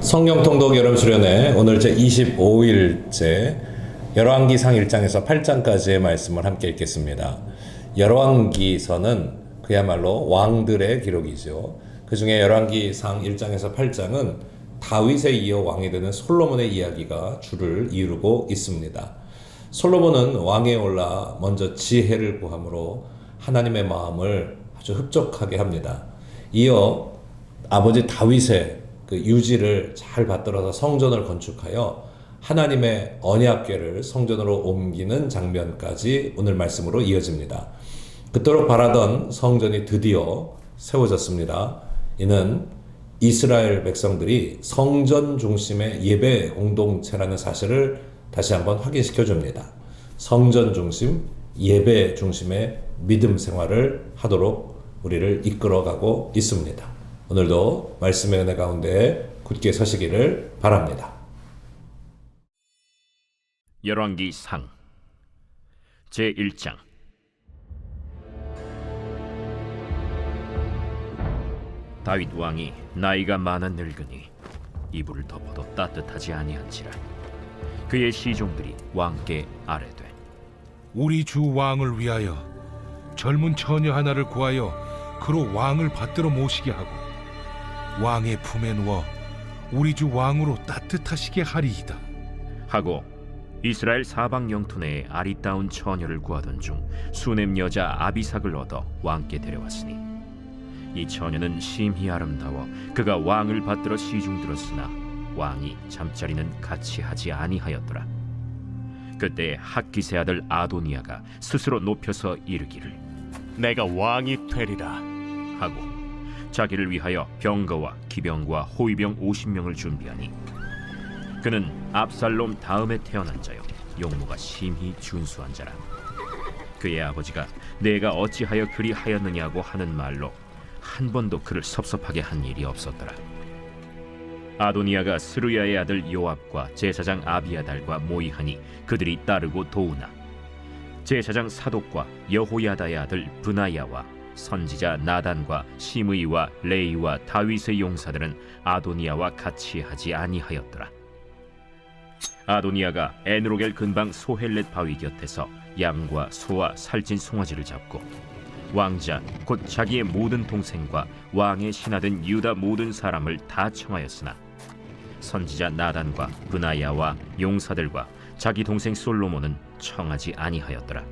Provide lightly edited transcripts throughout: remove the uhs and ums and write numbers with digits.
성경 통독 여름 수련회 오늘 제 25일째 열왕기상 1장에서 8장까지의 말씀을 함께 읽겠습니다. 열왕기서는 그야말로 왕들의 기록이죠. 그 중에 열왕기상 1장에서 8장은 다윗에 이어 왕이 되는 솔로몬의 이야기가 주를 이루고 있습니다. 솔로몬은 왕에 올라 먼저 지혜를 구함으로 하나님의 마음을 아주 흡족하게 합니다. 이어 아버지 다윗의 그 유지를 잘 받들어서 성전을 건축하여 하나님의 언약궤를 성전으로 옮기는 장면까지 오늘 말씀으로 이어집니다. 그토록 바라던 성전이 드디어 세워졌습니다. 이는 이스라엘 백성들이 성전 중심의 예배 공동체라는 사실을 다시 한번 확인시켜 줍니다. 성전 중심, 예배 중심의 믿음 생활을 하도록 우리를 이끌어가고 있습니다. 오늘도 말씀의 은혜 가운데 굳게 서시기를 바랍니다. 열왕기상 제1장. 다윗 왕이 나이가 많아 늙으니 이불을 덮어도 따뜻하지 아니한지라 그의 시종들이 왕께 아뢰되 우리 주 왕을 위하여 젊은 처녀 하나를 구하여 그로 왕을 받들어 모시게 하고 왕의 품에 누워 우리 주 왕으로 따뜻하시게 하리이다 하고 이스라엘 사방 영토 내에 아리따운 처녀를 구하던 중 수넴 여자 아비삭을 얻어 왕께 데려왔으니 이 처녀는 심히 아름다워 그가 왕을 받들어 시중들었으나 왕이 잠자리는 같이 하지 아니하였더라. 그때 학기세 아들 아도니아가 스스로 높여서 이르기를 내가 왕이 되리라 하고 자기를 위하여 병거와 기병과 호위병 50명을 준비하니 그는 압살롬 다음에 태어난 자요 용모가 심히 준수한 자라. 그의 아버지가 내가 어찌하여 그리 하였느냐고 하는 말로 한 번도 그를 섭섭하게 한 일이 없었더라. 아도니아가 스루야의 아들 요압과 제사장 아비아달과 모이하니 그들이 따르고 도우나 제사장 사독과 여호야다의 아들 브나야와 선지자 나단과 시므이와 레이와 다윗의 용사들은 아도니아와 같이 하지 아니하였더라. 아도니아가 에누로겔 근방 소헬렛 바위 곁에서 양과 소와 살찐 송아지를 잡고 왕자 곧 자기의 모든 동생과 왕의 신하된 유다 모든 사람을 다 청하였으나 선지자 나단과 브나야와 용사들과 자기 동생 솔로몬은 청하지 아니하였더라.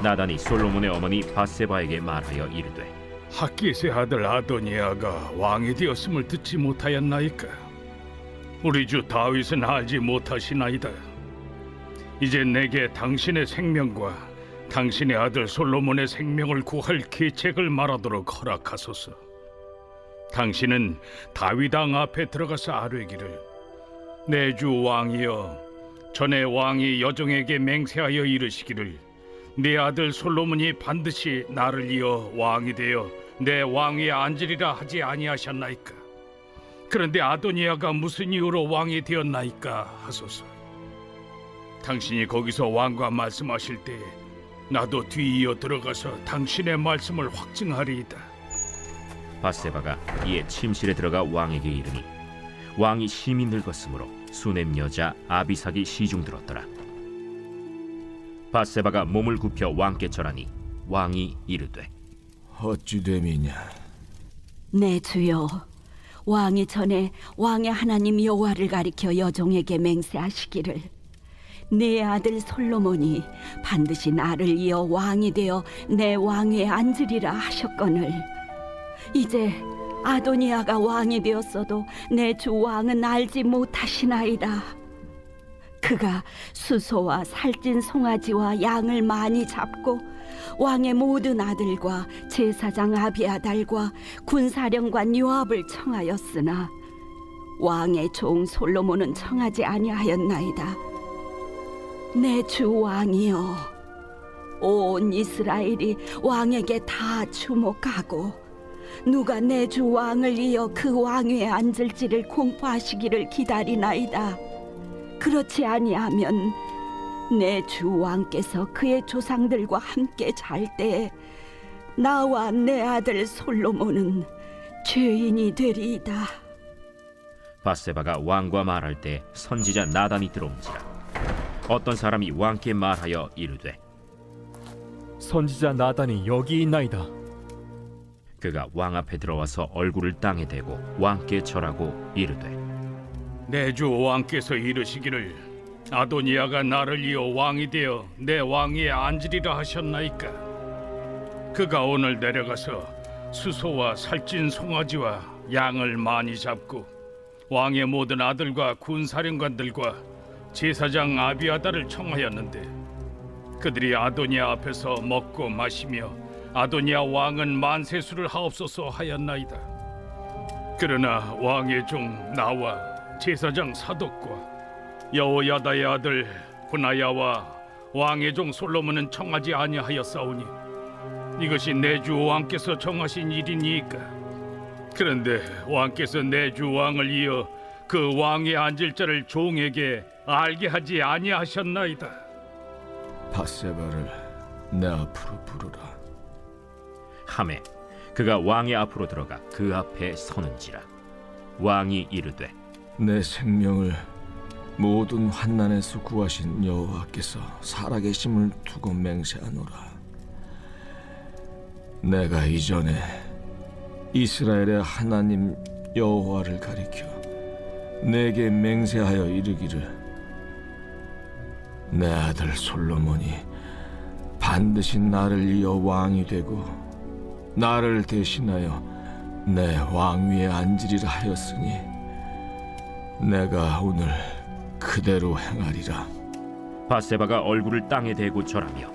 나단이 솔로몬의 어머니 바세바에게 말하여 이르되 학기세 아들 아도니아가 왕이 되었음을 듣지 못하였나이까? 우리 주 다윗은 알지 못하시나이다. 이제 내게 당신의 생명과 당신의 아들 솔로몬의 생명을 구할 계책을 말하도록 허락하소서. 당신은 다윗 왕 앞에 들어가서 아뢰기를 내 주 왕이여 전에 왕이 여종에게 맹세하여 이르시기를 네 아들 솔로몬이 반드시 나를 이어 왕이 되어 내 왕위에 앉으리라 하지 아니하셨나이까? 그런데 아도니아가 무슨 이유로 왕이 되었나이까 하소서. 당신이 거기서 왕과 말씀하실 때에 나도 뒤이어 들어가서 당신의 말씀을 확증하리이다. 바세바가 이에 침실에 들어가 왕에게 이르니 왕이 심히 늙었으므로 수넴 여자 아비삭이 시중들었더라. 바세바가 몸을 굽혀 왕께 절하니 왕이 이르되 어찌 됨이냐? 내 주여, 왕이 전에 왕의 하나님 여호와를 가리켜 여종에게 맹세하시기를 내 아들 솔로몬이 반드시 나를 이어 왕이 되어 내 왕위에 앉으리라 하셨거늘 이제 아도니아가 왕이 되었어도 내 주 왕은 알지 못하시나이다. 그가 수소와 살찐 송아지와 양을 많이 잡고 왕의 모든 아들과 제사장 아비아달과 군사령관 요압을 청하였으나 왕의 종 솔로몬은 청하지 아니하였나이다. 내 주 왕이여, 온 이스라엘이 왕에게 다 주목하고 누가 내 주 왕을 이어 그 왕위에 앉을지를 공포하시기를 기다리나이다. 그렇지 아니하면 내 주 왕께서 그의 조상들과 함께 잘 때에 나와 내 아들 솔로몬은 죄인이 되리이다. 바세바가 왕과 말할 때 선지자 나단이 들어온지라. 어떤 사람이 왕께 말하여 이르되 선지자 나단이 여기 있나이다. 그가 왕 앞에 들어와서 얼굴을 땅에 대고 왕께 절하고 이르되 내 주 왕께서 이르시기를 아도니아가 나를 이어 왕이 되어 내 왕위에 앉으리라 하셨나이까. 그가 오늘 내려가서 수소와 살찐 송아지와 양을 많이 잡고 왕의 모든 아들과 군사령관들과 제사장 아비아다를 청하였는데 그들이 아도니아 앞에서 먹고 마시며 아도니아 왕은 만세수를 하옵소서 하였나이다. 그러나 왕의 종 나와 제사장 사독과 여호야다의 아들 분하야와 왕의 종 솔로몬은 청하지 아니하였사오니 이것이 내 주 왕께서 정하신 일이니까. 그런데 왕께서 내 주 왕을 이어 그 왕에 앉을 자를 종에게 알게 하지 아니하셨나이다. 바세바를 내 앞으로 부르라. 하매 그가 왕의 앞으로 들어가 그 앞에 서는지라. 왕이 이르되 내 생명을 모든 환난에서 구하신 여호와께서 살아계심을 두고 맹세하노라. 내가 이전에 이스라엘의 하나님 여호와를 가리켜 내게 맹세하여 이르기를 내 아들 솔로몬이 반드시 나를 이어 왕이 되고 나를 대신하여 내 왕위에 앉으리라 하였으니 내가 오늘 그대로 행하리라. 바세바가 얼굴을 땅에 대고 절하며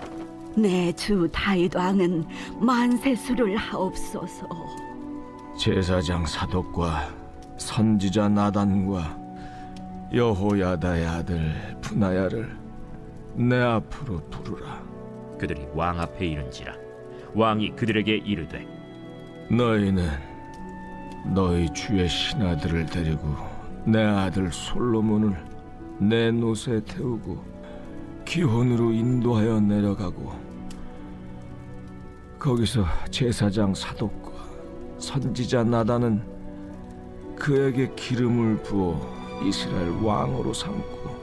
내 주 다윗 왕은 만세수를 하옵소서. 제사장 사독과 선지자 나단과 여호야다의 아들 분하야를 내 앞으로 부르라. 그들이 왕 앞에 이른지라. 왕이 그들에게 이르되 너희는 너희 주의 신하들을 데리고 내 아들 솔로몬을 내 노새 태우고 기혼으로 인도하여 내려가고 거기서 제사장 사독과 선지자 나단은 그에게 기름을 부어 이스라엘 왕으로 삼고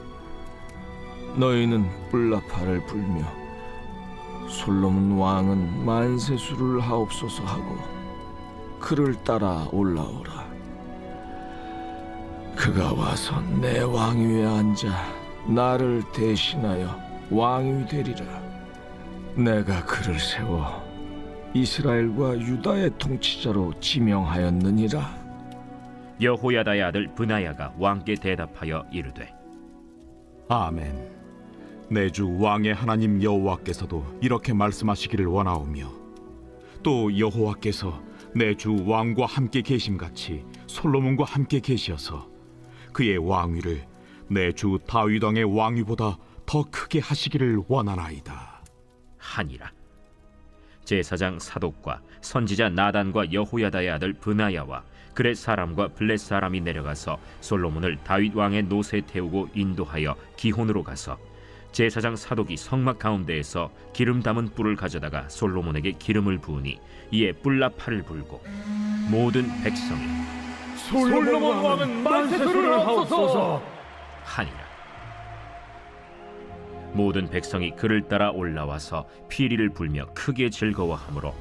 너희는 뿔나팔을 불며 솔로몬 왕은 만세수를 하옵소서 하고 그를 따라 올라오라. 그가 와서 내 왕위에 앉아 나를 대신하여 왕이 되리라. 내가 그를 세워 이스라엘과 유다의 통치자로 지명하였느니라. 여호야다의 아들 분하야가 왕께 대답하여 이르되 아멘. 내 주 왕의 하나님 여호와께서도 이렇게 말씀하시기를 원하오며 또 여호와께서 내 주 왕과 함께 계심같이 솔로몬과 함께 계시어서 그의 왕위를 내 주 다윗 왕의 왕위보다 더 크게 하시기를 원하나이다 하니라. 제사장 사독과 선지자 나단과 여호야다의 아들 분하야와 그렛 사람과 블렛 사람이 내려가서 솔로몬을 다윗 왕의 노새에 태우고 인도하여 기혼으로 가서 제사장 사독이 성막 가운데에서 기름 담은 뿔을 가져다가 솔로몬에게 기름을 부으니 이에 뿔나팔을 불고 모든 백성이 솔로몬 왕은 만세수를 하옵소서 하니라. 모든 백성이 그를 따라 올라와서 피리를 불며 크게 즐거워하므로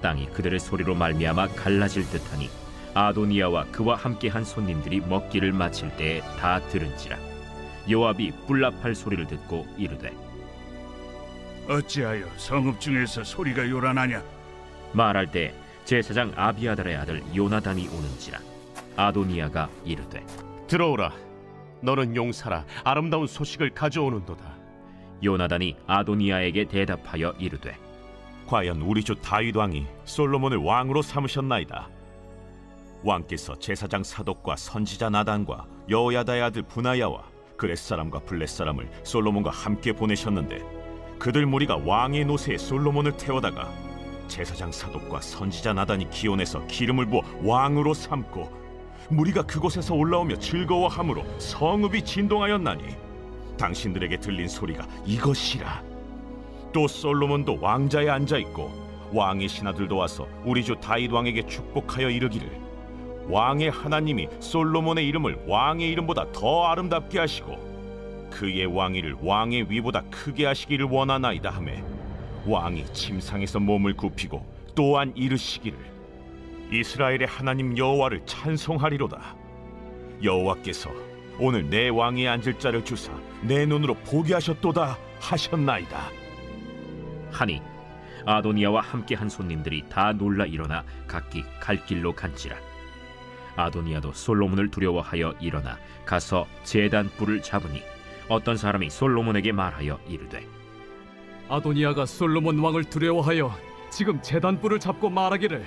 땅이 그들의 소리로 말미암아 갈라질 듯하니 아도니아와 그와 함께한 손님들이 먹기를 마칠 때에 다 들은지라. 요압이 뿔나팔 소리를 듣고 이르되 어찌하여 성읍 중에서 소리가 요란하냐? 말할 때 제사장 아비아달의 아들 요나단이 오는지라. 아도니아가 이르되 들어오라. 너는 용사라 아름다운 소식을 가져오는도다. 요나단이 아도니아에게 대답하여 이르되 과연 우리 주 다윗 왕이 솔로몬을 왕으로 삼으셨나이다. 왕께서 제사장 사독과 선지자 나단과 여호야다의 아들 분하야와 그렛 사람과 블렛 사람을 솔로몬과 함께 보내셨는데 그들 무리가 왕의 노새에 솔로몬을 태워다가 제사장 사독과 선지자 나단이 기온에서 기름을 부어 왕으로 삼고 무리가 그곳에서 올라오며 즐거워함으로 성읍이 진동하였나니 당신들에게 들린 소리가 이것이라. 또 솔로몬도 왕자에 앉아있고 왕의 신하들도 와서 우리 주 다윗 왕에게 축복하여 이르기를 왕의 하나님이 솔로몬의 이름을 왕의 이름보다 더 아름답게 하시고 그의 왕위를 왕의 위보다 크게 하시기를 원하나이다 하매 왕이 침상에서 몸을 굽히고 또한 이르시기를 이스라엘의 하나님 여호와를 찬송하리로다. 여호와께서 오늘 내 왕위에 앉을 자를 주사 내 눈으로 보게 하셨도다 하셨나이다. 하니 아도니아와 함께 한 손님들이 다 놀라 일어나 각기 갈 길로 간지라. 아도니아도 솔로몬을 두려워하여 일어나 가서 제단 뿔을 잡으니 어떤 사람이 솔로몬에게 말하여 이르되 아도니아가 솔로몬 왕을 두려워하여 지금 제단뿔을 잡고 말하기를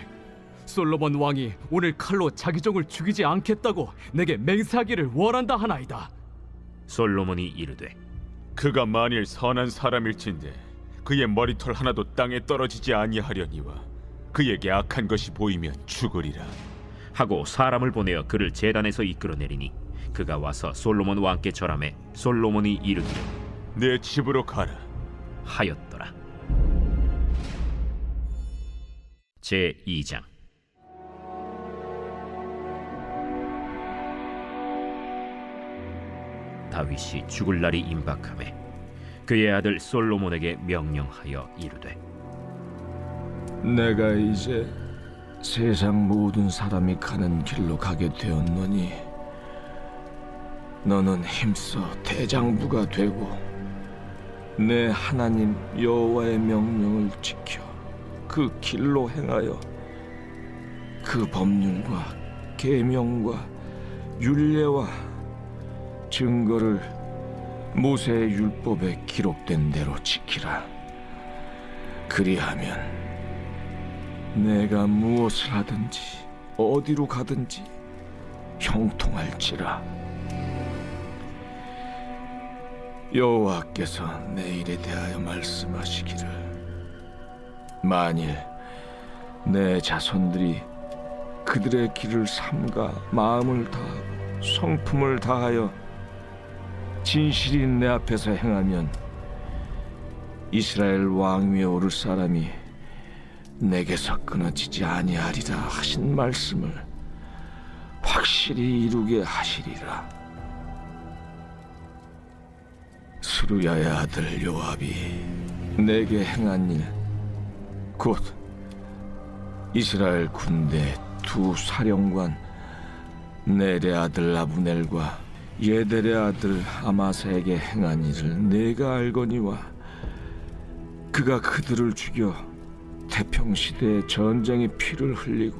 솔로몬 왕이 오늘 칼로 자기 종을 죽이지 않겠다고 내게 맹세하기를 원한다 하나이다. 솔로몬이 이르되 그가 만일 선한 사람일진데 그의 머리털 하나도 땅에 떨어지지 아니하려니와 그에게 악한 것이 보이면 죽으리라 하고 사람을 보내어 그를 제단에서 이끌어내리니 그가 와서 솔로몬 왕께 절하매 솔로몬이 이르기를 내 집으로 가라. 하였더라. 제 2장. 다윗이 죽을 날이 임박하매 그의 아들 솔로몬에게 명령하여 이르되 내가 이제 세상 모든 사람이 가는 길로 가게 되었노니 너는 힘써 대장부가 되고 내 하나님 여호와의 명령을 지켜 그 길로 행하여 그 법률과 계명과 율례와 증거를 모세의 율법에 기록된 대로 지키라. 그리하면 내가 무엇을 하든지 어디로 가든지 형통할지라. 여호와께서 내 일에 대하여 말씀하시기를 만일 내 자손들이 그들의 길을 삼가 마음을 다하고 성품을 다하여 진실이 내 앞에서 행하면 이스라엘 왕위에 오를 사람이 내게서 끊어지지 아니하리라 하신 말씀을 확실히 이루게 하시리라. 스루야의 아들 요압이 내게 행한 일 곧 이스라엘 군대 두 사령관 넬의 아들 아브넬과 예델의 아들 아마사에게 행한 일을 내가 알거니와 그가 그들을 죽여 태평시대에 전쟁의 피를 흘리고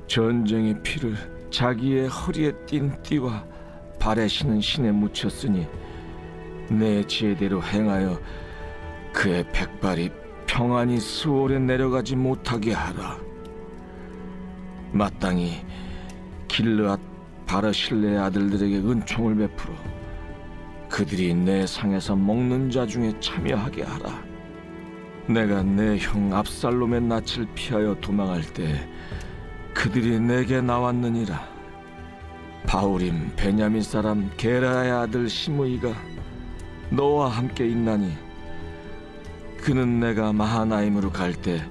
전쟁의 피를 자기의 허리에 띤 띠와 발에 신은 신에 묻혔으니 내 지혜대로 행하여 그의 백발이 평안히 스올에 내려가지 못하게 하라. 마땅히 길르앗 바르실레의 아들들에게 은총을 베풀어 그들이 내 상에서 먹는 자 중에 참여하게 하라. 내가 내 형 압살롬의 낯을 피하여 도망할 때 그들이 내게 나왔느니라. 바울임 베냐민 사람 게라의 아들 시므이가 너와 함께 있나니 그는 내가 마하나임으로 갈 때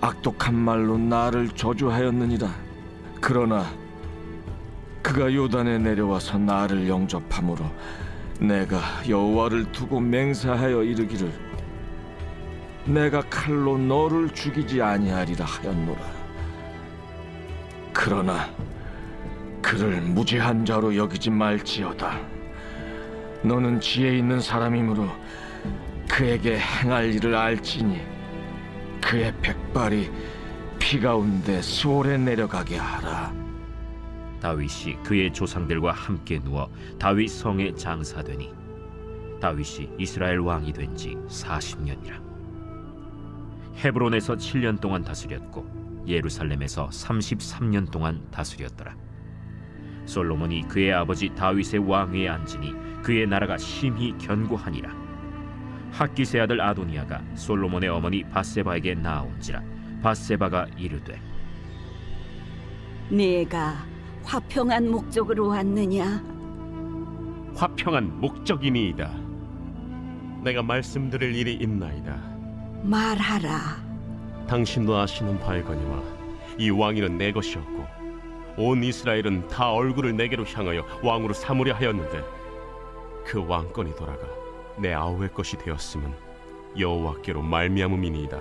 악독한 말로 나를 저주하였느니라. 그러나 그가 요단에 내려와서 나를 영접함으로 내가 여호와를 두고 맹세하여 이르기를 내가 칼로 너를 죽이지 아니하리라 하였노라. 그러나 그를 무죄한 자로 여기지 말지어다. 너는 지혜 있는 사람이므로 그에게 행할 일을 알지니 그의 백발이 피 가운데 수월에 내려가게 하라. 다윗이 그의 조상들과 함께 누워 다윗 성에 장사되니 다윗이 이스라엘 왕이 된 지 40년이라. 헤브론에서 7년 동안 다스렸고 예루살렘에서 33년 동안 다스렸더라. 솔로몬이 그의 아버지 다윗의 왕위에 앉으니 그의 나라가 심히 견고하니라. 핫기스의 아들 아도니아가 솔로몬의 어머니 밧세바에게 나아온지라. 밧세바가 이르되 네가 화평한 목적으로 왔느냐? 화평한 목적이니이다. 내가 말씀드릴 일이 있나이다. 말하라. 당신도 아시는 바이거니와 이 왕위는 내 것이었고 온 이스라엘은 다 얼굴을 내게로 향하여 왕으로 삼으려 하였는데 그 왕권이 돌아가 내 아우의 것이 되었음은 여호와께로 말미암음이니이다.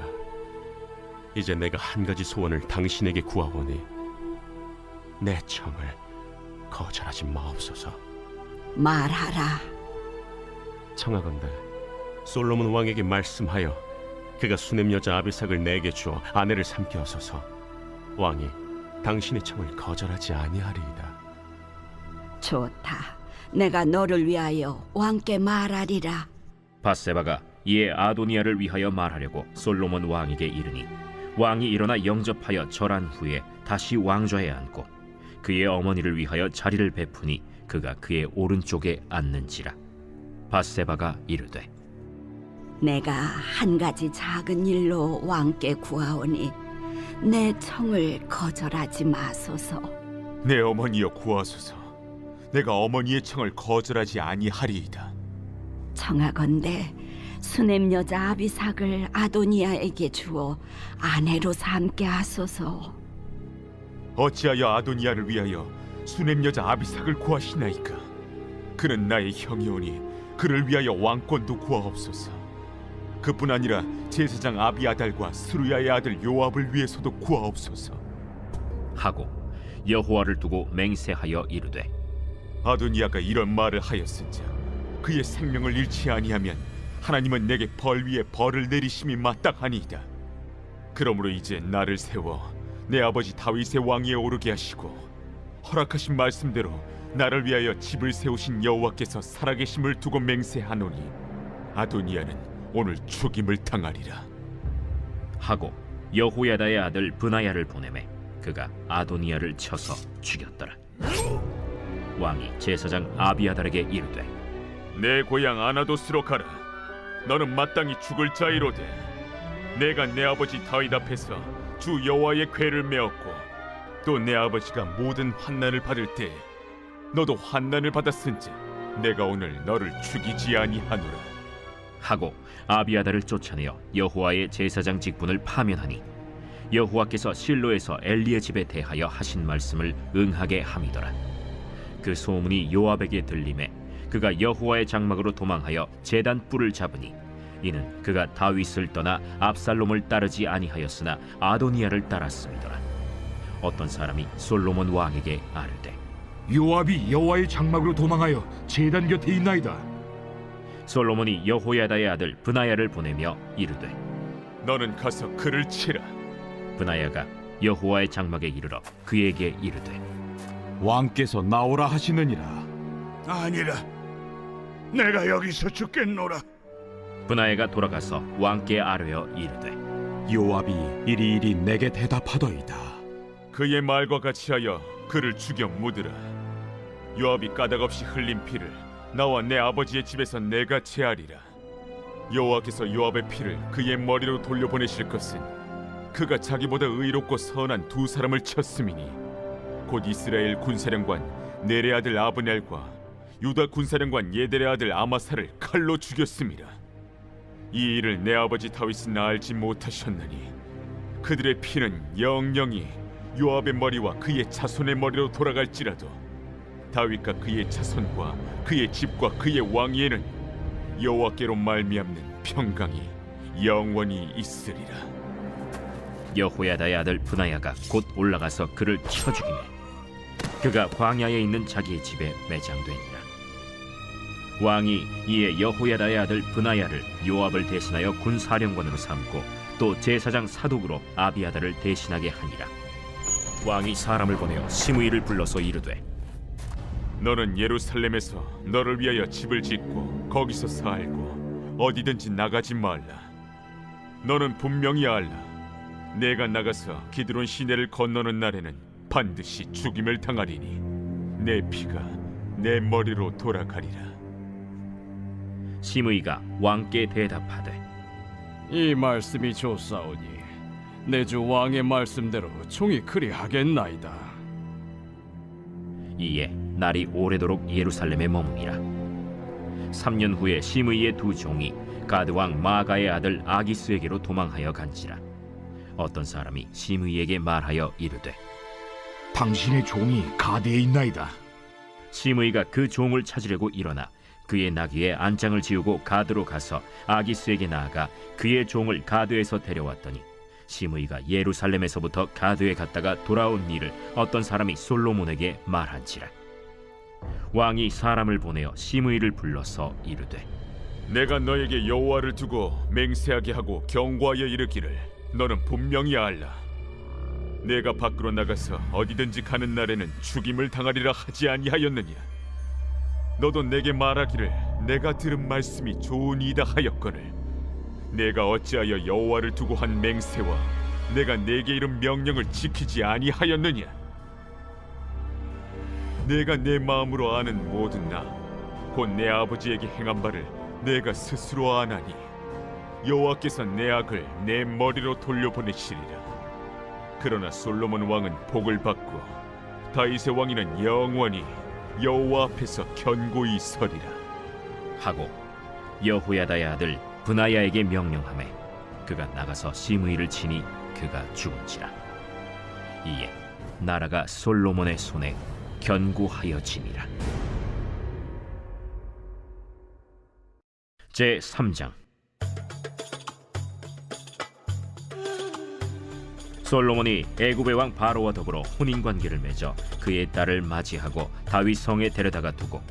이제 내가 한 가지 소원을 당신에게 구하오니 내 청을 거절하지 마옵소서. 말하라. 청하건대 솔로몬 왕에게 말씀하여 그가 수냄 여자 아비삭을 내게 주어 아내를 삼게 하소서. 왕이 당신의 청을 거절하지 아니하리이다. 좋다. 내가 너를 위하여 왕께 말하리라. 밧세바가 이에 아도니아를 위하여 말하려고 솔로몬 왕에게 이르니 왕이 일어나 영접하여 절한 후에 다시 왕좌에 앉고 그의 어머니를 위하여 자리를 베푸니 그가 그의 오른쪽에 앉는지라. 밧세바가 이르되 내가 한 가지 작은 일로 왕께 구하오니 내 청을 거절하지 마소서. 내 어머니여 구하소서. 내가 어머니의 청을 거절하지 아니하리이다. 청하건대 수냄 여자 아비삭을 아도니아에게 주어 아내로 삼게 하소서. 어찌하여 아도니아를 위하여 수냄 여자 아비삭을 구하시나이까? 그는 나의 형이오니 그를 위하여 왕권도 구하옵소서. 그뿐 아니라 제사장 아비아달과 스루야의 아들 요압을 위해서도 구하옵소서. 하고 여호와를 두고 맹세하여 이르되 아도니아가 이런 말을 하였은즉 그의 생명을 잃지 아니하면 하나님은 내게 벌 위에 벌을 내리심이 마땅하니이다. 그러므로 이제 나를 세워 내 아버지 다윗의 왕위에 오르게 하시고 허락하신 말씀대로 나를 위하여 집을 세우신 여호와께서 살아계심을 두고 맹세하노니 아도니아는 오늘 죽임을 당하리라. 하고 여호야다의 아들 브나야를 보내매 그가 아도니아를 쳐서 죽였더라. 왕이 제사장 아비아달에게 이르되 내 고향 아나도스로 가라. 너는 마땅히 죽을 자이로되 내가 내 아버지 다윗 앞에서 주 여호와의 궤를 메었고 또 내 아버지가 모든 환난을 받을 때 너도 환난을 받았은즉 내가 오늘 너를 죽이지 아니하노라. 하고 아비아달을 쫓아내어 여호와의 제사장 직분을 파면하니 여호와께서 실로에서 엘리의 집에 대하여 하신 말씀을 응하게 함이더라. 그 소문이 요압에게 들림에 그가 여호와의 장막으로 도망하여 제단 뿔을 잡으니 이는 그가 다윗을 떠나 압살롬을 따르지 아니하였으나 아도니아를 따랐음이더라. 어떤 사람이 솔로몬 왕에게 아뢰되 요압이 여호와의 장막으로 도망하여 제단 곁에 있나이다. 솔로몬이 여호야다의 아들 브나야를 보내며 이르되 너는 가서 그를 치라. 브나야가 여호와의 장막에 이르러 그에게 이르되 왕께서 나오라 하시느니라. 아니라 내가 여기서 죽겠노라. 브나야가 돌아가서 왕께 아뢰어 이르되 요압이 이리이리 내게 대답하더이다. 그의 말과 같이 하여 그를 죽여 묻으라. 요압이 까닭없이 흘린 피를 나와 내 아버지의 집에서 내가 제하리라. 여호와께서 요압의 피를 그의 머리로 돌려보내실 것은 그가 자기보다 의롭고 선한 두 사람을 쳤음이니 곧 이스라엘 군사령관 넬의 아들 아브넬과 유다 군사령관 예델의 아들 아마사를 칼로 죽였음이라. 이 일을 내 아버지 다윗은 알지 못하셨나니 그들의 피는 영영이 요압의 머리와 그의 자손의 머리로 돌아갈지라도 다윗과 그의 자손과 그의 집과 그의 왕위에는 여호와께로 말미암는 평강이 영원히 있으리라. 여호야다의 아들 브나야가 곧 올라가서 그를 쳐 죽이매 그가 광야에 있는 자기의 집에 매장되니라. 왕이 이에 여호야다의 아들 브나야를 요압을 대신하여 군사령관으로 삼고 또 제사장 사독으로 아비아달을 대신하게 하니라. 왕이 사람을 보내어 시므이를 불러서 이르되 너는 예루살렘에서 너를 위하여 집을 짓고 거기서 살고 어디든지 나가지 말라. 너는 분명히 알라. 내가 나가서 기드론 시내를 건너는 날에는 반드시 죽임을 당하리니 내 피가 내 머리로 돌아가리라. 시므이가 왕께 대답하되 이 말씀이 좋사오니 내 주 왕의 말씀대로 종이 그리하겠나이다. 이에 날이 오래도록 예루살렘에 머무니라. 3년 후에 시므이의 두 종이 가드 왕 마가의 아들 아기스에게로 도망하여 간지라. 어떤 사람이 시므이에게 말하여 이르되 당신의 종이 가드에 있나이다. 시므이가 그 종을 찾으려고 일어나 그의 나귀에 안장을 지우고 가드로 가서 아기스에게 나아가 그의 종을 가드에서 데려왔더니 시므이가 예루살렘에서부터 가드에 갔다가 돌아온 일을 어떤 사람이 솔로몬에게 말한지라. 왕이 사람을 보내어 시므이를 불러서 이르되 내가 너에게 여호와를 두고 맹세하게 하고 경고하여 이르기를 너는 분명히 알라. 내가 밖으로 나가서 어디든지 가는 날에는 죽임을 당하리라 하지 아니하였느냐. 너도 내게 말하기를 내가 들은 말씀이 좋으니이다 하였거늘 내가 어찌하여 여호와를 두고 한 맹세와 내가 내게 이른 명령을 지키지 아니하였느냐. 내가 내 마음으로 아는 모든 나 곧 내 아버지에게 행한 바를 내가 스스로 아나니 여호와께서 내 악을 내 머리로 돌려보내시리라. 그러나 솔로몬 왕은 복을 받고 다윗의 왕위는 영원히 여호와 앞에서 견고히 서리라 하고 여호야다의 아들 브나야에게 명령하매 그가 나가서 시므이를 치니 그가 죽은지라. 이에 나라가 솔로몬의 손에 견고하여지니라. 제 3장. 솔로몬이 애굽의 왕 바로와 더불어 혼인관계를 맺어 그의 딸을 맞이하고 다윗 성에 데려다가 두고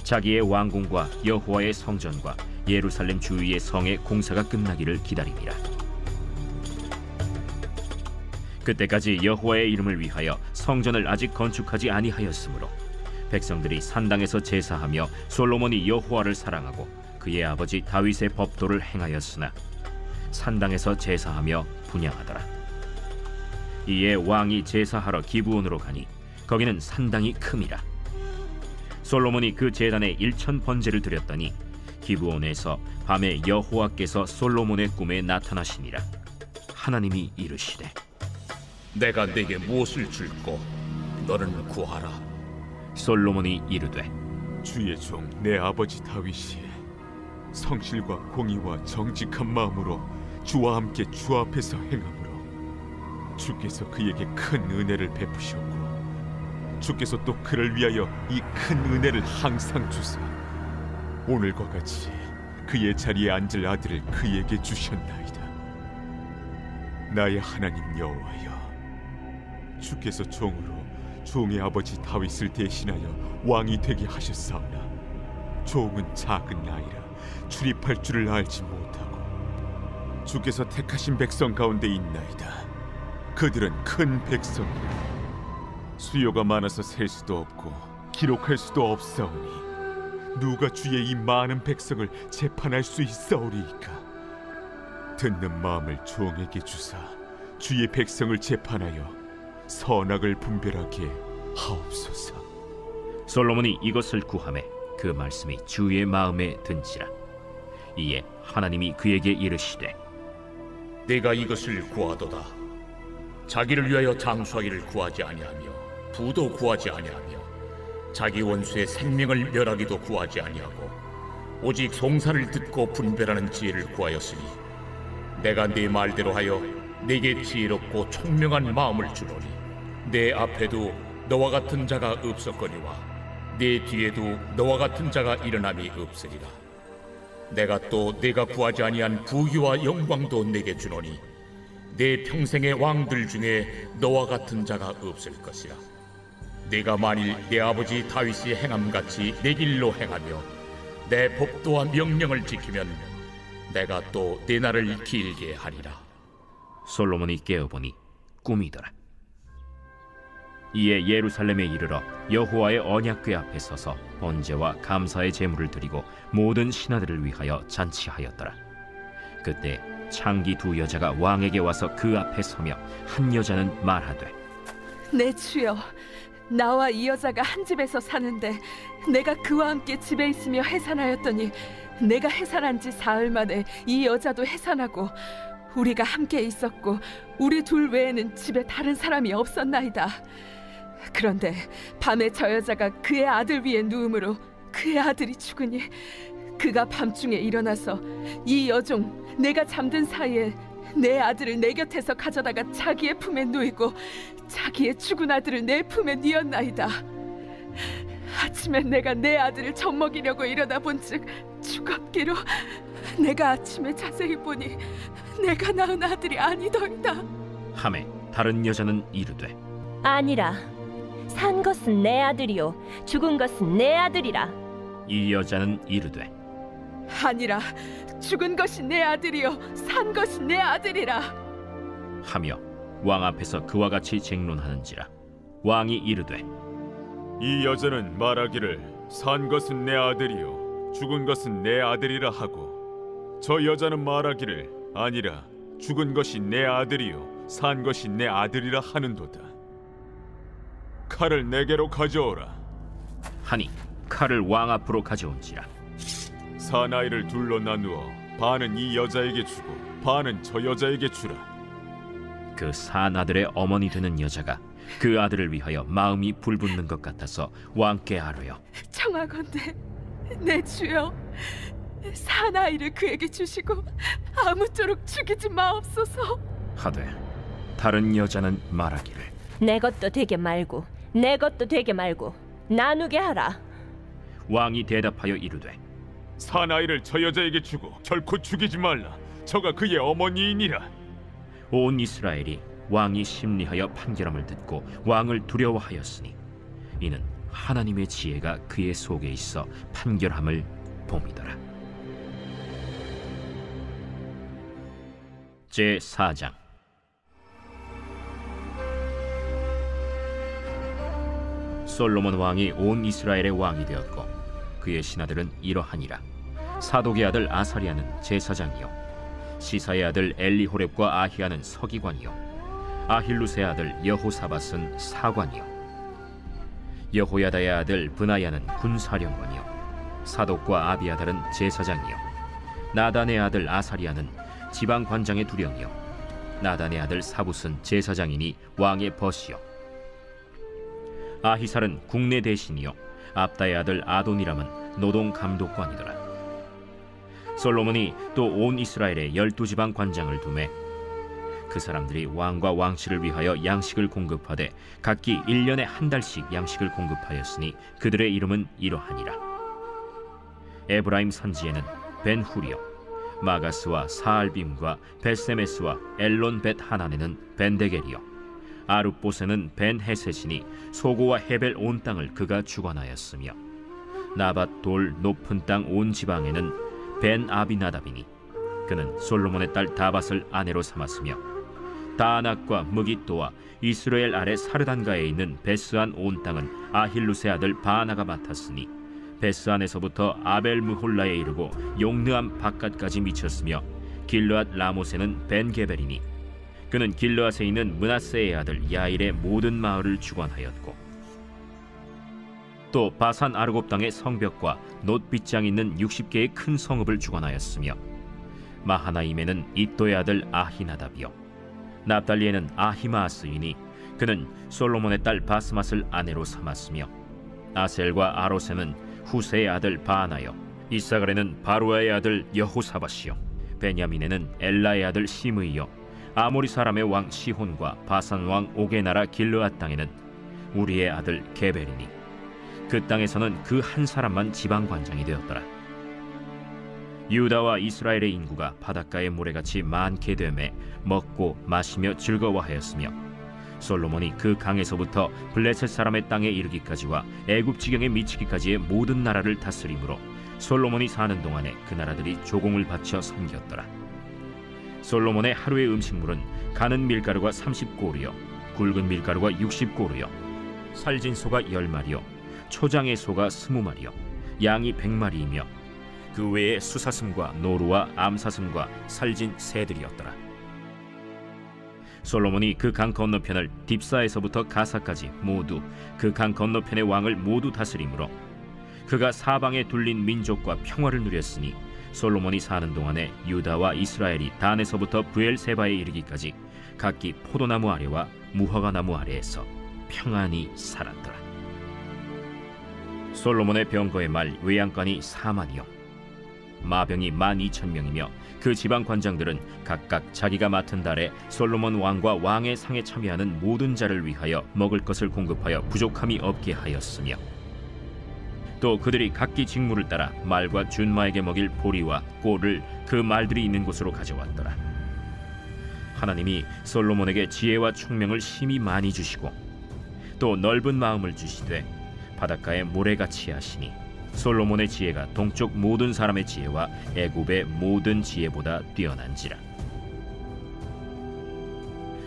자기의 왕궁과 여호와의 성전과 예루살렘 주위의 성의 공사가 끝나기를 기다리니라. 그때까지 여호와의 이름을 위하여 성전을 아직 건축하지 아니하였으므로 백성들이 산당에서 제사하며 솔로몬이 여호와를 사랑하고 그의 아버지 다윗의 법도를 행하였으나 산당에서 제사하며 분향하더라. 이에 왕이 제사하러 기브온으로 가니 거기는 산당이 큼이라. 솔로몬이 그 제단에 1000번제를 드렸더니 기브온에서 밤에 여호와께서 솔로몬의 꿈에 나타나시니라. 하나님이 이르시되 내가 네게 무엇을 줄꼬 너는 구하라. 솔로몬이 이르되 주의 종 내 아버지 다윗이 성실과 공의와 정직한 마음으로 주와 함께 주 앞에서 행함으로 주께서 그에게 큰 은혜를 베푸셨고 주께서 또 그를 위하여 이 큰 은혜를 항상 주사 오늘과 같이 그의 자리에 앉을 아들을 그에게 주셨나이다. 나의 하나님 여호와여, 주께서 종으로 종의 아버지 다윗을 대신하여 왕이 되게 하셨사오나 종은 작은 나이라 출입할 줄을 알지 못하고 주께서 택하신 백성 가운데 있나이다. 그들은 큰 백성이라 수요가 많아서 셀 수도 없고 기록할 수도 없사오니 누가 주의 이 많은 백성을 재판할 수 있사오리이까. 듣는 마음을 종에게 주사 주의 백성을 재판하여 선악을 분별하게 하옵소서. 솔로몬이 이것을 구하매 그 말씀이 주의 마음에 든지라. 이에 하나님이 그에게 이르시되 네가 이것을 구하도다. 자기를 위하여 장수하기를 구하지 아니하며 부도 구하지 아니하며 자기 원수의 생명을 멸하기도 구하지 아니하고 오직 송사를 듣고 분별하는 지혜를 구하였으니 내가 네 말대로 하여 네게 지혜롭고 총명한 마음을 주노니 내 앞에도 너와 같은 자가 없었거니와 내 뒤에도 너와 같은 자가 일어남이 없으리라. 내가 또 네가 구하지 아니한 부귀와 영광도 내게 주노니 내 평생의 왕들 중에 너와 같은 자가 없을 것이라. 네가 만일 내 아버지 다윗이 행함같이 내 길로 행하며 내 법도와 명령을 지키면 내가 또 내 날을 길게 하리라. 솔로몬이 깨어보니 꿈이더라. 이에 예루살렘에 이르러 여호와의 언약궤 앞에 서서 번제와 감사의 제물을 드리고 모든 신하들을 위하여 잔치하였더라. 그때 창기 두 여자가 왕에게 와서 그 앞에 서며 한 여자는 말하되 내 주여, 나와 이 여자가 한 집에서 사는데 내가 그와 함께 집에 있으며 해산하였더니 내가 해산한 지 사흘 만에 이 여자도 해산하고 우리가 함께 있었고 우리 둘 외에는 집에 다른 사람이 없었나이다. 그런데 밤에 저 여자가 그의 아들 위에 누움으로 그의 아들이 죽으니 그가 밤중에 일어나서 이 여종 내가 잠든 사이에 내 아들을 내 곁에서 가져다가 자기의 품에 누이고 자기의 죽은 아들을 내 품에 뉘었나이다. 아침에 내가 내 아들을 젖먹이려고 일어나 본즉 죽었기로 내가 아침에 자세히 보니 내가 낳은 아들이 아니더이다. 하매 다른 여자는 이르되 아니라 산 것은 내 아들이요 죽은 것은 내 아들이라. 이 여자는 이르되 아니라 죽은 것이 내 아들이요 산 것이 내 아들이라 하며 왕 앞에서 그와 같이 쟁론하는지라. 왕이 이르되 이 여자는 말하기를 산 것은 내 아들이요 죽은 것은 내 아들이라 하고 저 여자는 말하기를 아니라 죽은 것이 내 아들이요 산 것이 내 아들이라 하는도다. 칼을 내게로 가져오라 하니 칼을 왕 앞으로 가져온지라. 사나이를 둘로 나누어 반은 이 여자에게 주고 반은 저 여자에게 주라. 그 산 아들의 어머니 되는 여자가 그 아들을 위하여 마음이 불붙는 것 같아서 왕께 아뢰어 청하건대 내 주여 사나이를 그에게 주시고 아무쪼록 죽이지 마옵소서. 하되 다른 여자는 말하기를 내 것도 되게 말고 내 것도 되게 말고 나누게 하라. 왕이 대답하여 이르되 사나이를 저 여자에게 주고 결코 죽이지 말라. 저가 그의 어머니이니라. 온 이스라엘이 왕이 심리하여 판결함을 듣고 왕을 두려워하였으니 이는 하나님의 지혜가 그의 속에 있어 판결함을 봄이더라. 제4장. 솔로몬 왕이 온 이스라엘의 왕이 되었고 그의 신하들은 이러하니라. 사독의 아들 아사리아는 제사장이요 시사의 아들 엘리호렙과 아히야는 서기관이요 아힐루스의 아들 여호사밧은 사관이요 여호야다의 아들 브나야는 군사령관이요 사독과 아비아달은 제사장이요 나단의 아들 아사리아는 지방관장의 두령이요 나단의 아들 사붓은 제사장이니 왕의 벗이요 아히살은 국내 대신이요 압다의 아들 아도니람은 노동감독관이더라. 솔로몬이 또 온 이스라엘에 12지방 관장을 두매 그 사람들이 왕과 왕실을 위하여 양식을 공급하되 각기 1년에 한 달씩 양식을 공급하였으니 그들의 이름은 이러하니라. 에브라임 산지에는 벤후리요 마가스와 사알빔과 벳세메스와 엘론 벳 하난에는 벤데겔이요 아룻보세는 벤헤셋이니 소고와 헤벨 온 땅을 그가 주관하였으며 나밧 돌 높은 땅 온 지방에는 벤 아비나답이니 그는 솔로몬의 딸 다밧을 아내로 삼았으며 다낙과 무깃도와 이스라엘 아래 사르단가에 있는 베스안 온 땅은 아힐루스의 아들 바나가 맡았으니 베스안에서부터 아벨 무홀라에 이르고 용느암 바깥까지 미쳤으며 길르앗 라모세는 벤게벨이니 그는 길르앗에 있는 므낫세의 아들 야일의 모든 마을을 주관하였고 또 바산 아르곱 땅의 성벽과 놋빗장 있는 60개의 큰 성읍을 주관하였으며 마하나임에는 이또의 아들 아히나답이요 납달리에는 아히마아스이니 그는 솔로몬의 딸 바스맛을 아내로 삼았으며 아셀과 아로세는 후세의 아들 바하나요 이사갈에는 바루아의 아들 여호사밧이요 베냐민에는 엘라의 아들 시므이요 아모리 사람의 왕 시혼과 바산 왕 옥의 나라 길르앗 땅에는 우리의 아들 게벨이니 그 땅에서는 그 한 사람만 지방관장이 되었더라. 유다와 이스라엘의 인구가 바닷가의 모래같이 많게 되매 먹고 마시며 즐거워하였으며 솔로몬이 그 강에서부터 블레셋 사람의 땅에 이르기까지와 애굽 지경에 미치기까지의 모든 나라를 다스림으로 솔로몬이 사는 동안에 그 나라들이 조공을 바쳐 섬겼더라. 솔로몬의 하루의 음식물은 가는 밀가루가 30고루요 굵은 밀가루가 60고루요 살진 소가 10마리요 초장의 소가 20마리요 양이 100마리이며 그 외에 수사슴과 노루와 암사슴과 살진 새들이었더라. 솔로몬이 그 강 건너편을 딥사에서부터 가사까지 모두 그 강 건너편의 왕을 모두 다스림으로 그가 사방에 둘린 민족과 평화를 누렸으니 솔로몬이 사는 동안에 유다와 이스라엘이 단에서부터 브엘세바에 이르기까지 각기 포도나무 아래와 무화과나무 아래에서 평안히 살았더라. 솔로몬의 병거의 말 외양간이 4만이요 마병이 12,000명이며 그 지방 관장들은 각각 자기가 맡은 달에 솔로몬 왕과 왕의 상에 참여하는 모든 자를 위하여 먹을 것을 공급하여 부족함이 없게 하였으며 또 그들이 각기 직무를 따라 말과 준마에게 먹일 보리와 꼴을 그 말들이 있는 곳으로 가져왔더라. 하나님이 솔로몬에게 지혜와 총명을 심히 많이 주시고 또 넓은 마음을 주시되 바닷가에 모래같이 하시니 솔로몬의 지혜가 동쪽 모든 사람의 지혜와 애굽의 모든 지혜보다 뛰어난지라.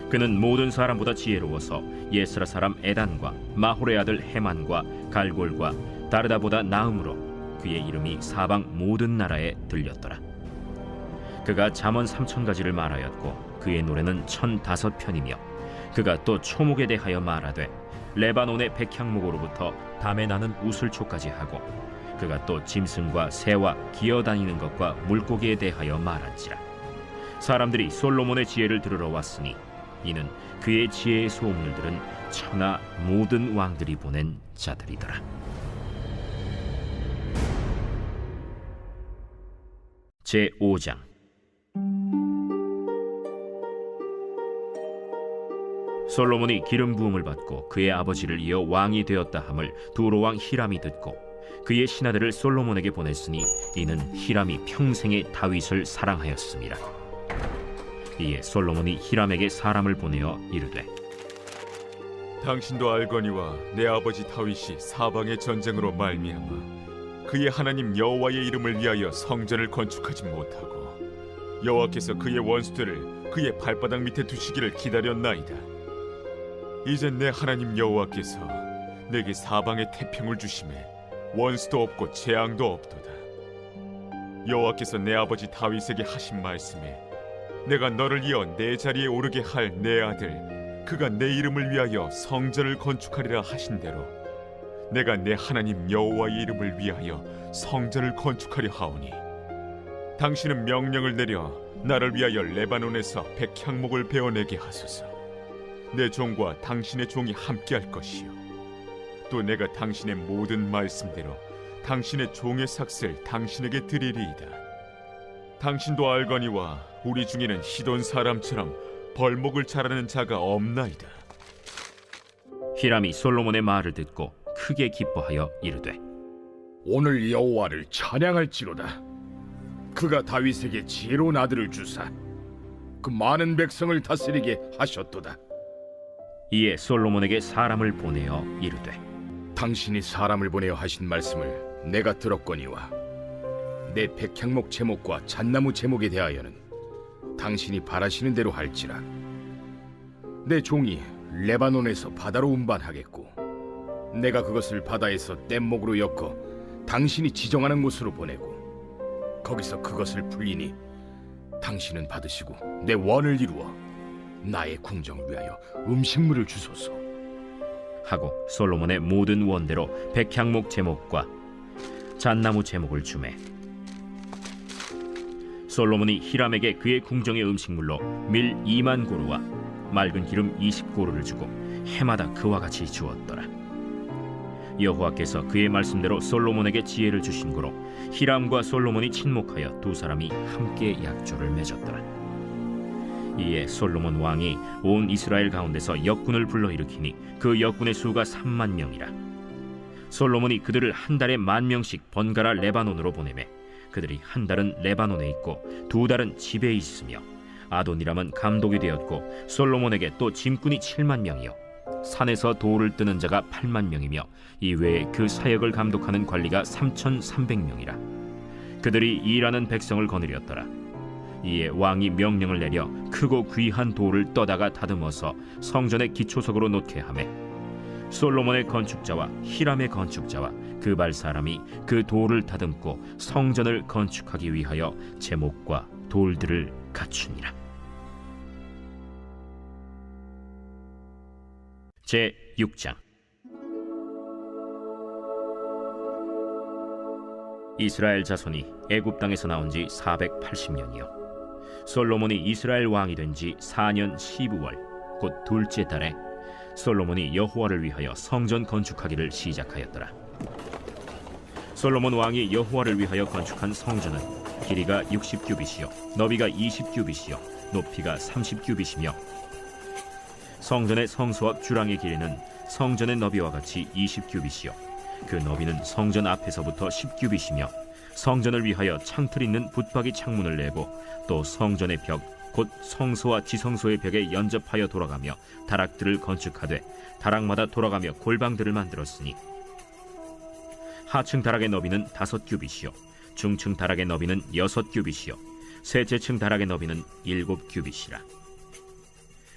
그는 모든 사람보다 지혜로워서 예스라 사람 에단과 마홀의 아들 헤만과 갈골과 다르다보다 나음으로 그의 이름이 사방 모든 나라에 들렸더라. 그가 잠언 3,000가지를 말하였고 그의 노래는 1,005편이며 그가 또 초목에 대하여 말하되 레바논의 백향목으로부터 담에 나는 우슬초까지 하고 그가 또 짐승과 새와 기어다니는 것과 물고기에 대하여 말한지라. 사람들이 솔로몬의 지혜를 들으러 왔으니 이는 그의 지혜의 소문을 들은 천하 모든 왕들이 보낸 자들이더라. 제5장. 솔로몬이 기름 부음을 받고 그의 아버지를 이어 왕이 되었다 함을 두로 왕 히람이 듣고 그의 신하들을 솔로몬에게 보냈으니 이는 히람이 평생에 다윗을 사랑하였습니다. 이에 솔로몬이 히람에게 사람을 보내어 이르되 당신도 알거니와 내 아버지 다윗이 사방의 전쟁으로 말미암아 그의 하나님 여호와의 이름을 위하여 성전을 건축하지 못하고 여호와께서 그의 원수들을 그의 발바닥 밑에 두시기를 기다렸나이다. 이제 내 하나님 여호와께서 내게 사방의 태평을 주심에 원수도 없고 재앙도 없도다. 여호와께서 내 아버지 다윗에게 하신 말씀에 내가 너를 이어 내 자리에 오르게 할 내 아들 그가 내 이름을 위하여 성전을 건축하리라 하신 대로 내가 내 하나님 여호와의 이름을 위하여 성전을 건축하려 하오니 당신은 명령을 내려 나를 위하여 레바논에서 백향목을 베어내게 하소서. 내 종과 당신의 종이 함께할 것이요 또 내가 당신의 모든 말씀대로 당신의 종의 삭슬 당신에게 드리리이다. 당신도 알거니와 우리 중에는 시돈 사람처럼 벌목을 잘하는 자가 없나이다. 히람이 솔로몬의 말을 듣고 크게 기뻐하여 이르되 오늘 여호와를 찬양할지로다. 그가 다윗에게 지혜로운 아들을 주사 그 많은 백성을 다스리게 하셨도다. 이에 솔로몬에게 사람을 보내어 이르되 당신이 사람을 보내어 하신 말씀을 내가 들었거니와 내 백향목 제목과 잣나무 제목에 대하여는 당신이 바라시는 대로 할지라. 내 종이 레바논에서 바다로 운반하겠고 내가 그것을 바다에서 뗏목으로 엮어 당신이 지정하는 곳으로 보내고 거기서 그것을 풀리니 당신은 받으시고 내 원을 이루어 나의 궁정을 위하여 음식물을 주소서 하고 솔로몬의 모든 원대로 백향목 제목과 잣나무 제목을 주매 솔로몬이 히람에게 그의 궁정의 음식물로 밀 2만 고루와 맑은 기름 20고루를 주고 해마다 그와 같이 주었더라. 여호와께서 그의 말씀대로 솔로몬에게 지혜를 주신 고로 히람과 솔로몬이 친목하여 두 사람이 함께 약조를 맺었더라. 이에 솔로몬 왕이 온 이스라엘 가운데서 역군을 불러일으키니 그 역군의 수가 3만 명이라. 솔로몬이 그들을 한 달에 10,000명씩 번갈아 레바논으로 보내매 그들이 한 달은 레바논에 있고 두 달은 집에 있으며 아도니람은 감독이 되었고 솔로몬에게 또 짐꾼이 7만 명이요 산에서 돌을 뜨는 자가 8만 명이며 이외에 그 사역을 감독하는 관리가 3,300명이라. 그들이 일하는 백성을 거느렸더라. 이에 왕이 명령을 내려 크고 귀한 돌을 떠다가 다듬어서 성전의 기초석으로 놓게 하매 솔로몬의 건축자와 히람의 건축자와 그 발 사람이 그 돌을 다듬고 성전을 건축하기 위하여 제목과 돌들을 갖추니라. 제6장. 이스라엘 자손이 애굽 땅에서 나온 지 480년이요 솔로몬이 이스라엘 왕이 된 지 4년 12월 곧 둘째 달에 솔로몬이 여호와를 위하여 성전 건축하기를 시작하였더라. 솔로몬 왕이 여호와를 위하여 건축한 성전은 길이가 60규빗이요 너비가 20규빗이요 높이가 30규빗이며 성전의 성소 앞 주랑의 길이는 성전의 너비와 같이 20규빗이요 그 너비는 성전 앞에서부터 10규빗이며 성전을 위하여 창틀 있는 붙박이 창문을 내고 또 성전의 벽 곧 성소와 지성소의 벽에 연접하여 돌아가며 다락들을 건축하되 다락마다 돌아가며 골방들을 만들었으니 하층 다락의 너비는 5규빗이요 중층 다락의 너비는 6규빗이요 셋째층 다락의 너비는 7규빗이라.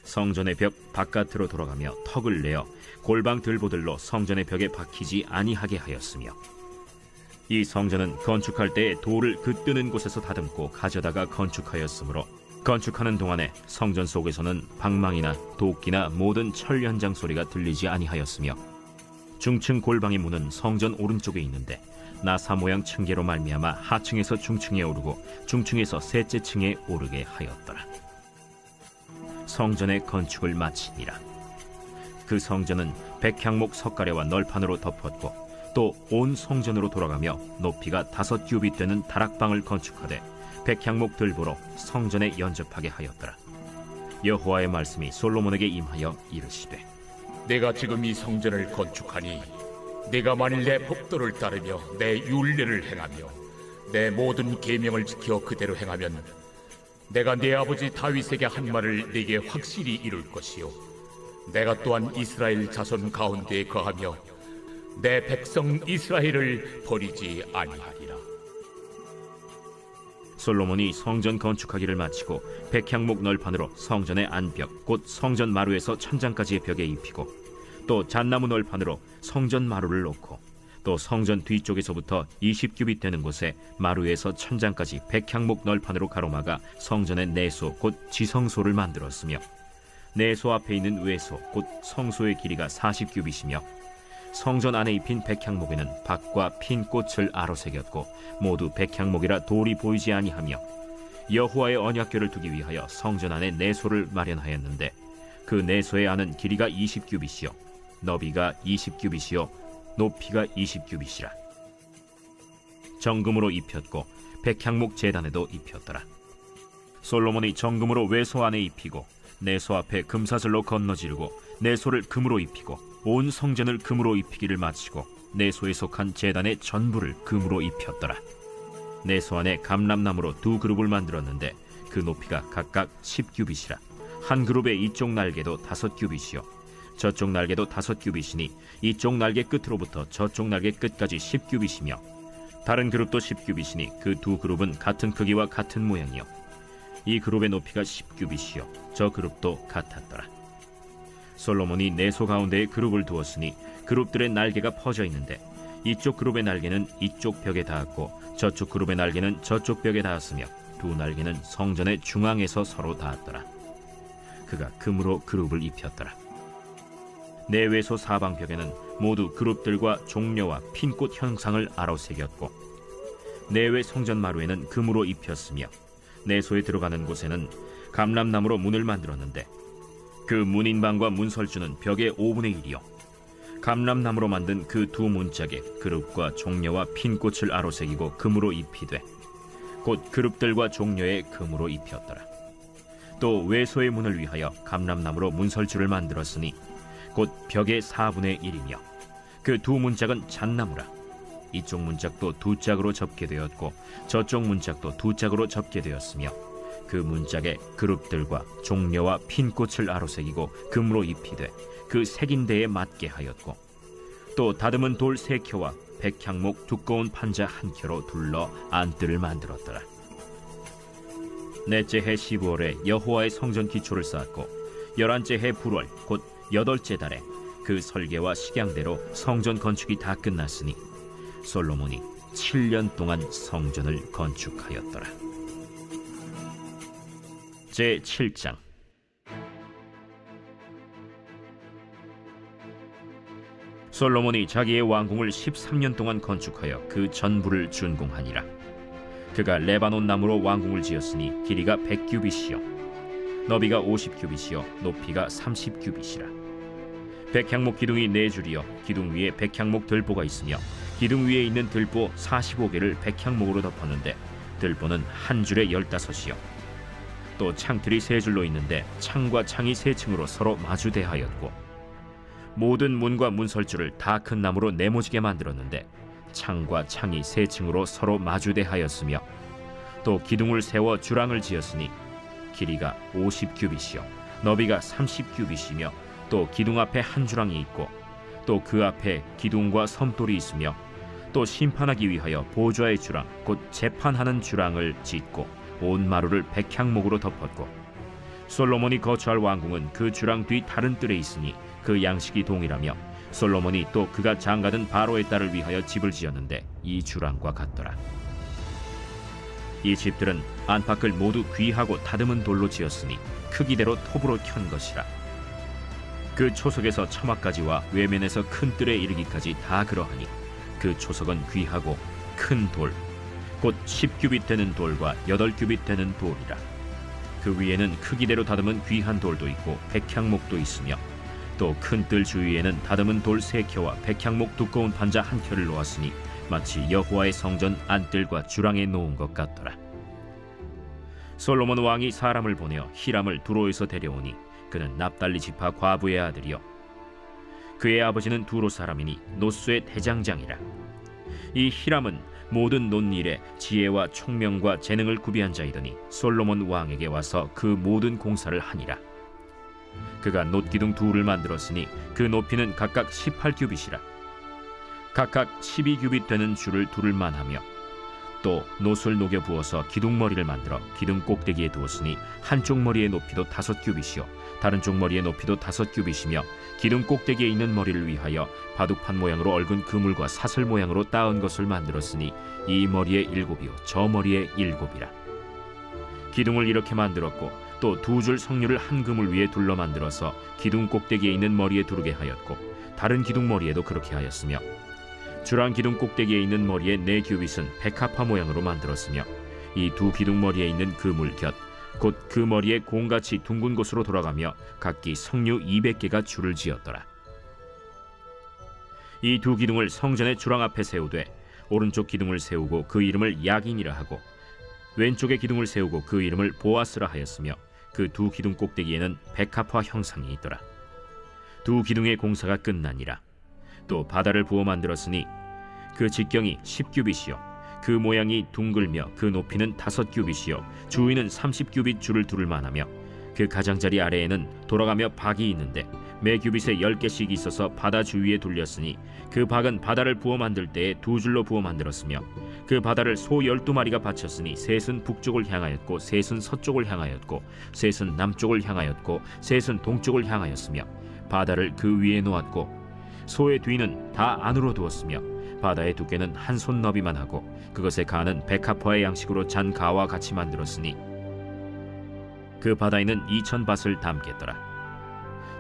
성전의 벽 바깥으로 돌아가며 턱을 내어 골방 들보들로 성전의 벽에 박히지 아니하게 하였으며 이 성전은 건축할 때에 돌을 그 뜨는 곳에서 다듬고 가져다가 건축하였으므로 건축하는 동안에 성전 속에서는 방망이나 도끼나 모든 철 현장 소리가 들리지 아니하였으며 중층 골방의 문은 성전 오른쪽에 있는데 나사 모양 층계로 말미암아 하층에서 중층에 오르고 중층에서 셋째 층에 오르게 하였더라. 성전의 건축을 마치니라. 그 성전은 백향목 석가래와 널판으로 덮었고 또 온 성전으로 돌아가며 높이가 5규빗 되는 다락방을 건축하되 백향목 들보로 성전에 연접하게 하였더라. 여호와의 말씀이 솔로몬에게 임하여 이르시되 내가 지금 이 성전을 건축하니 내가 만일 내 법도를 따르며 내 율례를 행하며 내 모든 계명을 지켜 그대로 행하면 내가 내 아버지 다윗에게 한 말을 네게 확실히 이룰 것이요 내가 또한 이스라엘 자손 가운데에 거하며 내 백성 이스라엘을 버리지 아니하리라. 솔로몬이 성전 건축하기를 마치고 백향목 널판으로 성전의 안벽 곧 성전 마루에서 천장까지의 벽에 입히고 또 잣나무 널판으로 성전 마루를 놓고 또 성전 뒤쪽에서부터 20규빗 되는 곳에 마루에서 천장까지 백향목 널판으로 가로막아 성전의 내소 곧 지성소를 만들었으며 내소 앞에 있는 외소 곧 성소의 길이가 40규빗이며 성전 안에 입힌 백향목에는 박과 핀 꽃을 아로새겼고 모두 백향목이라 돌이 보이지 아니하며 여호와의 언약궤를 두기 위하여 성전 안에 내소를 마련하였는데 그 내소의 안은 길이가 20규빗이요 너비가 20규빗이요 높이가 20규빗이라. 정금으로 입혔고 백향목 제단에도 입혔더라. 솔로몬이 정금으로 외소 안에 입히고 내소 앞에 금사슬로 건너지르고 내소를 금으로 입히고 온 성전을 금으로 입히기를 마치고 내소에 속한 제단의 전부를 금으로 입혔더라. 내소 안에 감람나무로 2그룹을 만들었는데 그 높이가 각각 10규빗이라. 한 그룹의 이쪽 날개도 5규빗이요 저쪽 날개도 5규빗이니 이쪽 날개 끝으로부터 저쪽 날개 끝까지 10규빗이며 다른 그룹도 10규빗이니 그 2그룹은 같은 크기와 같은 모양이요 이 그룹의 높이가 10규빗이요 저 그룹도 같았더라. 솔로몬이 내소 가운데에 그룹을 두었으니 그룹들의 날개가 퍼져 있는데 이쪽 그룹의 날개는 이쪽 벽에 닿았고 저쪽 그룹의 날개는 저쪽 벽에 닿았으며 두 날개는 성전의 중앙에서 서로 닿았더라. 그가 금으로 그룹을 입혔더라. 내외소 사방벽에는 모두 그룹들과 종려와 핀꽃 형상을 아로새겼고 내외 성전 마루에는 금으로 입혔으며 내소에 들어가는 곳에는 감람나무로 문을 만들었는데 그 문인방과 문설주는 벽의 5분의 1이요 감람나무로 만든 그 2문짝에 그룹과 종려와 핀꽃을 아로새기고 금으로 입히되 곧 그룹들과 종려에 금으로 입혔더라. 또 외소의 문을 위하여 감람나무로 문설주를 만들었으니 곧 벽의 4분의 1이며 그 2문짝은 잣나무라. 이쪽 문짝도 2짝으로 접게 되었고 저쪽 문짝도 2짝으로 접게 되었으며 그 문짝에 그룹들과 종려와 핀꽃을 아로새기고 금으로 입히되 그 새긴 데에 맞게 하였고 또 다듬은 돌 3켜와 백향목 두꺼운 판자 1켜로 둘러 안뜰을 만들었더라. 넷째 해 15월에 여호와의 성전 기초를 쌓았고 11째 해 불월 곧 8째 달에 그 설계와 식양대로 성전 건축이 다 끝났으니 솔로몬이 7년 동안 성전을 건축하였더라. 제7장. 솔로몬이 자기의 왕궁을 13년 동안 건축하여 그 전부를 준공하니라. 그가 레바논 나무로 왕궁을 지었으니 길이가 100규빗이요 너비가 50규빗이요 높이가 30규빗이라. 백향목 기둥이 4줄이요 기둥 위에 백향목 들보가 있으며 기둥 위에 있는 들보 45개를 백향목으로 덮었는데 들보는 한 줄에 15이요 또 창틀이 세 줄로 있는데 창과 창이 세 층으로 서로 마주대하였고 모든 문과 문설주를 다 큰 나무로 네모지게 만들었는데 창과 창이 세 층으로 서로 마주대하였으며 또 기둥을 세워 주랑을 지었으니 길이가 50규빗이요 너비가 30규빗이며 또 기둥 앞에 한 주랑이 있고 또 그 앞에 기둥과 섬돌이 있으며 또 심판하기 위하여 보좌의 주랑 곧 재판하는 주랑을 짓고 온 마루를 백향목으로 덮었고 솔로몬이 거처할 왕궁은 그 주랑 뒤 다른 뜰에 있으니 그 양식이 동일하며 솔로몬이 또 그가 장가든 바로의 딸을 위하여 집을 지었는데 이 주랑과 같더라. 이 집들은 안팎을 모두 귀하고 다듬은 돌로 지었으니 크기대로 톱으로 켠 것이라. 그 초석에서 처마까지와 외면에서 큰 뜰에 이르기까지 다 그러하니 그 초석은 귀하고 큰 돌, 곧 10규빗 되는 돌과 8규빗 되는 돌이라. 그 위에는 크기대로 다듬은 귀한 돌도 있고 백향목도 있으며 또 큰 뜰 주위에는 다듬은 돌 3켜와 백향목 두꺼운 판자 1켜를 놓았으니 마치 여호와의 성전 안뜰과 주랑에 놓은 것 같더라. 솔로몬 왕이 사람을 보내어 히람을 두로에서 데려오니 그는 납달리 지파 과부의 아들이요 그의 아버지는 두로 사람이니 노수의 대장장이라. 이 히람은 모든 논일에 지혜와 총명과 재능을 구비한 자이더니 솔로몬 왕에게 와서 그 모든 공사를 하니라. 그가 놋기둥 둘을 만들었으니 그 높이는 각각 18규빗이라. 각각 12규빗 되는 줄을 두를 만하며 또 놋을 녹여 부어서 기둥머리를 만들어 기둥 꼭대기에 두었으니 한쪽 머리의 높이도 5규빗이요 다른 쪽 머리의 높이도 5규빗이며 기둥 꼭대기에 있는 머리를 위하여 바둑판 모양으로 얽은 그물과 사슬 모양으로 따은 것을 만들었으니 이 머리에 7이요 저 머리에 7이라. 기둥을 이렇게 만들었고 또 2줄 석류를 한 그물 위에 둘러 만들어서 기둥 꼭대기에 있는 머리에 두르게 하였고 다른 기둥 머리에도 그렇게 하였으며 주랑 기둥 꼭대기에 있는 머리의 4규빗은 백합화 모양으로 만들었으며 이 2 기둥 머리에 있는 그물 곁 곧 그 머리에 공같이 둥근 곳으로 돌아가며 각기 석류 200개가 줄을 지었더라. 이 2 기둥을 성전의 주랑 앞에 세우되 오른쪽 기둥을 세우고 그 이름을 야긴이라 하고 왼쪽의 기둥을 세우고 그 이름을 보아스라 하였으며 그 2 기둥 꼭대기에는 백합화 형상이 있더라. 2 기둥의 공사가 끝나니라. 또 바다를 부어 만들었으니 그 직경이 10규빗이요 그 모양이 둥글며 그 높이는 5규빗이요 주위는 30규빗 줄을 두를 만하며 그 가장자리 아래에는 돌아가며 박이 있는데 매 규빗에 10개씩 있어서 바다 주위에 둘렸으니 그 박은 바다를 부어 만들 때에 2줄로 부어 만들었으며 그 바다를 소 12마리가 바쳤으니 셋은 북쪽을 향하였고 셋은 서쪽을 향하였고 셋은 남쪽을 향하였고 셋은 동쪽을 향하였으며 바다를 그 위에 놓았고 소의 뒤는 다 안으로 두었으며 바다의 두께는 한 손 너비만 하고 그것의 가는 백합화의 양식으로 잔 가와 같이 만들었으니 그 바다에는 2000밭을 담겠더라.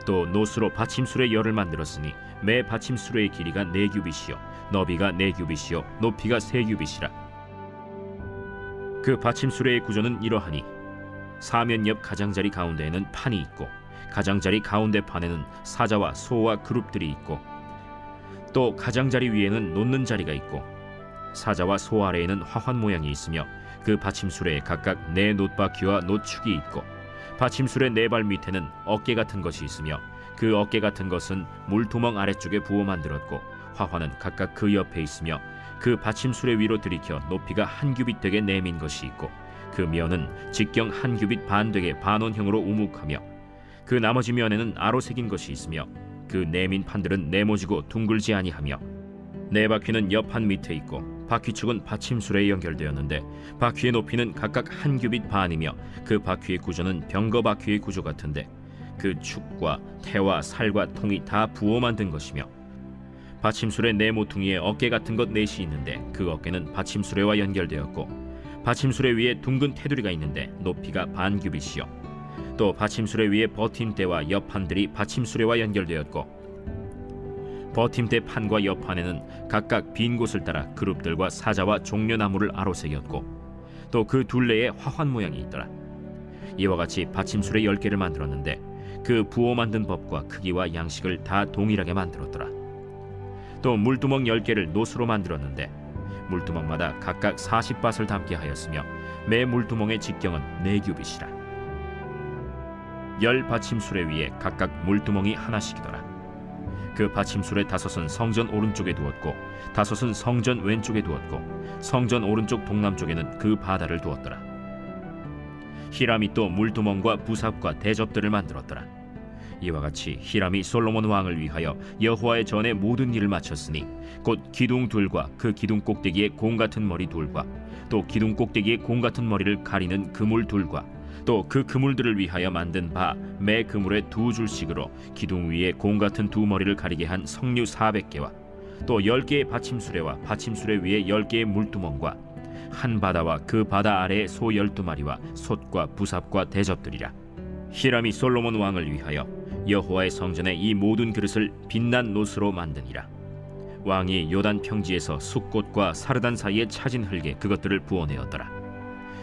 또 노수로 받침술의 열을 만들었으니 매 받침술의 길이가 4규빗이요 너비가 4규빗이요 높이가 3규빗이라. 그 받침술의 구조는 이러하니 사면 옆 가장자리 가운데에는 판이 있고 가장자리 가운데 판에는 사자와 소와 그룹들이 있고 또 가장자리 위에는 놓는 자리가 있고 사자와 소 아래에는 화환 모양이 있으며 그 받침술에 각각 4 놋바퀴와 놋축이 있고 받침술의 4발 밑에는 어깨 같은 것이 있으며 그 어깨 같은 것은 물두멍 아래쪽에 부어 만들었고 화환은 각각 그 옆에 있으며 그 받침술의 위로 들이켜 높이가 1규빗 되게 내민 것이 있고 그 면은 직경 1규빗 반 되게 반원형으로 우묵하며 그 나머지 면에는 아로 새긴 것이 있으며 그 내민 판들은 네모지고 둥글지 아니하며 4바퀴는 옆판 밑에 있고 바퀴축은 받침술에 연결되었는데 바퀴의 높이는 각각 1규빗 반이며 그 바퀴의 구조는 병거 바퀴의 구조 같은데 그 축과 태와 살과 통이 다 부어 만든 것이며 받침술의 4모퉁이에 어깨 같은 것 4이 있는데 그 어깨는 받침술에와 연결되었고 받침술의 위에 둥근 테두리가 있는데 높이가 반규빗이요 또 받침술의 위에 버팀대와 옆판들이 받침술에와 연결되었고 버팀대 판과 옆판에는 각각 빈 곳을 따라 그룹들과 사자와 종려나무를 아로새겼고 또 그 둘레에 화환 모양이 있더라. 이와 같이 받침술의 10개를 만들었는데 그 부어 만든 법과 크기와 양식을 다 동일하게 만들었더라. 또 물두멍 10개를 놋으로 만들었는데 물두멍마다 각각 40밭을 담게 하였으며 매 물두멍의 직경은 4규빗이라. 10 받침수레 위에 각각 물두멍이 하나씩이더라. 그 받침수레 5은 성전 오른쪽에 두었고 5은 성전 왼쪽에 두었고 성전 오른쪽 동남쪽에는 그 바다를 두었더라. 히람이 또 물두멍과 부삽과 대접들을 만들었더라. 이와 같이 히람이 솔로몬 왕을 위하여 여호와의 전에 모든 일을 마쳤으니 곧 기둥 둘과 그 기둥 꼭대기에 공 같은 머리 둘과 또 기둥 꼭대기에 공 같은 머리를 가리는 그물 둘과 또 그 그물들을 위하여 만든 바 매 그물에 2줄씩으로 기둥 위에 공 같은 2머리를 가리게 한 석류 400개와 또 10개의 받침수레와 받침수레 위에 10개의 물두멍과 한 바다와 그 바다 아래에 소 12마리와 솥과 부삽과 대접들이라. 히람이 솔로몬 왕을 위하여 여호와의 성전에 이 모든 그릇을 빛난 노스로 만드니라. 왕이 요단 평지에서 숫꽃과 사르단 사이에 차진 흙에 그것들을 부어내었더라.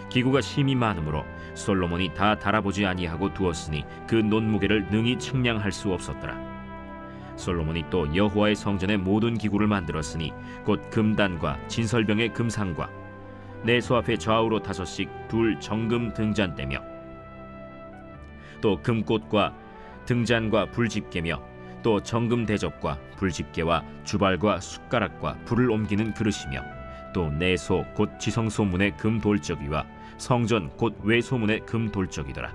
기구가 심히 많으므로 솔로몬이 다 달아보지 아니하고 두었으니 그 논무게를 능히 측량할 수 없었더라. 솔로몬이 또 여호와의 성전의 모든 기구를 만들었으니 곧 금단과 진설병의 금상과 내소 앞에 좌우로 5씩 둘 정금 등잔대며 또 금꽃과 등잔과 불집게며 또 정금 대접과 불집게와 주발과 숟가락과 불을 옮기는 그릇이며 또 내소 곧 지성소문의 금 돌적이와 성전 곧 외소문의 금 돌적이더라.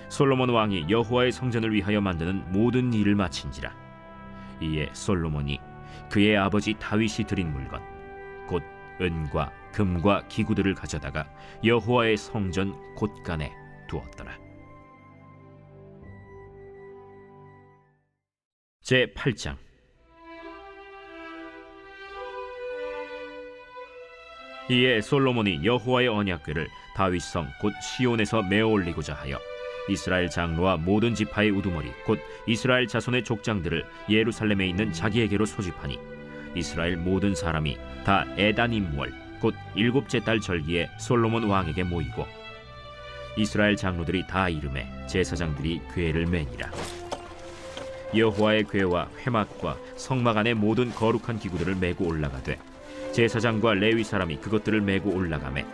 솔로몬 왕이 여호와의 성전을 위하여 만드는 모든 일을 마친지라. 이에 솔로몬이 그의 아버지 다윗이 드린 물건 곧 은과 금과 기구들을 가져다가 여호와의 성전 곳간에 두었더라. 제8장. 이에 솔로몬이 여호와의 언약궤를 다윗성 곧 시온에서 메어 올리고자 하여 이스라엘 장로와 모든 지파의 우두머리 곧 이스라엘 자손의 족장들을 예루살렘에 있는 자기에게로 소집하니 이스라엘 모든 사람이 다 에다님월 곧 7째 달 절기에 솔로몬 왕에게 모이고 이스라엘 장로들이 다 이름에 제사장들이 궤를 매니라. 여호와의 궤와 회막과 성막 안의 모든 거룩한 기구들을 메고 올라가되 제사장과 레위 사람이 그것들을 메고 올라가매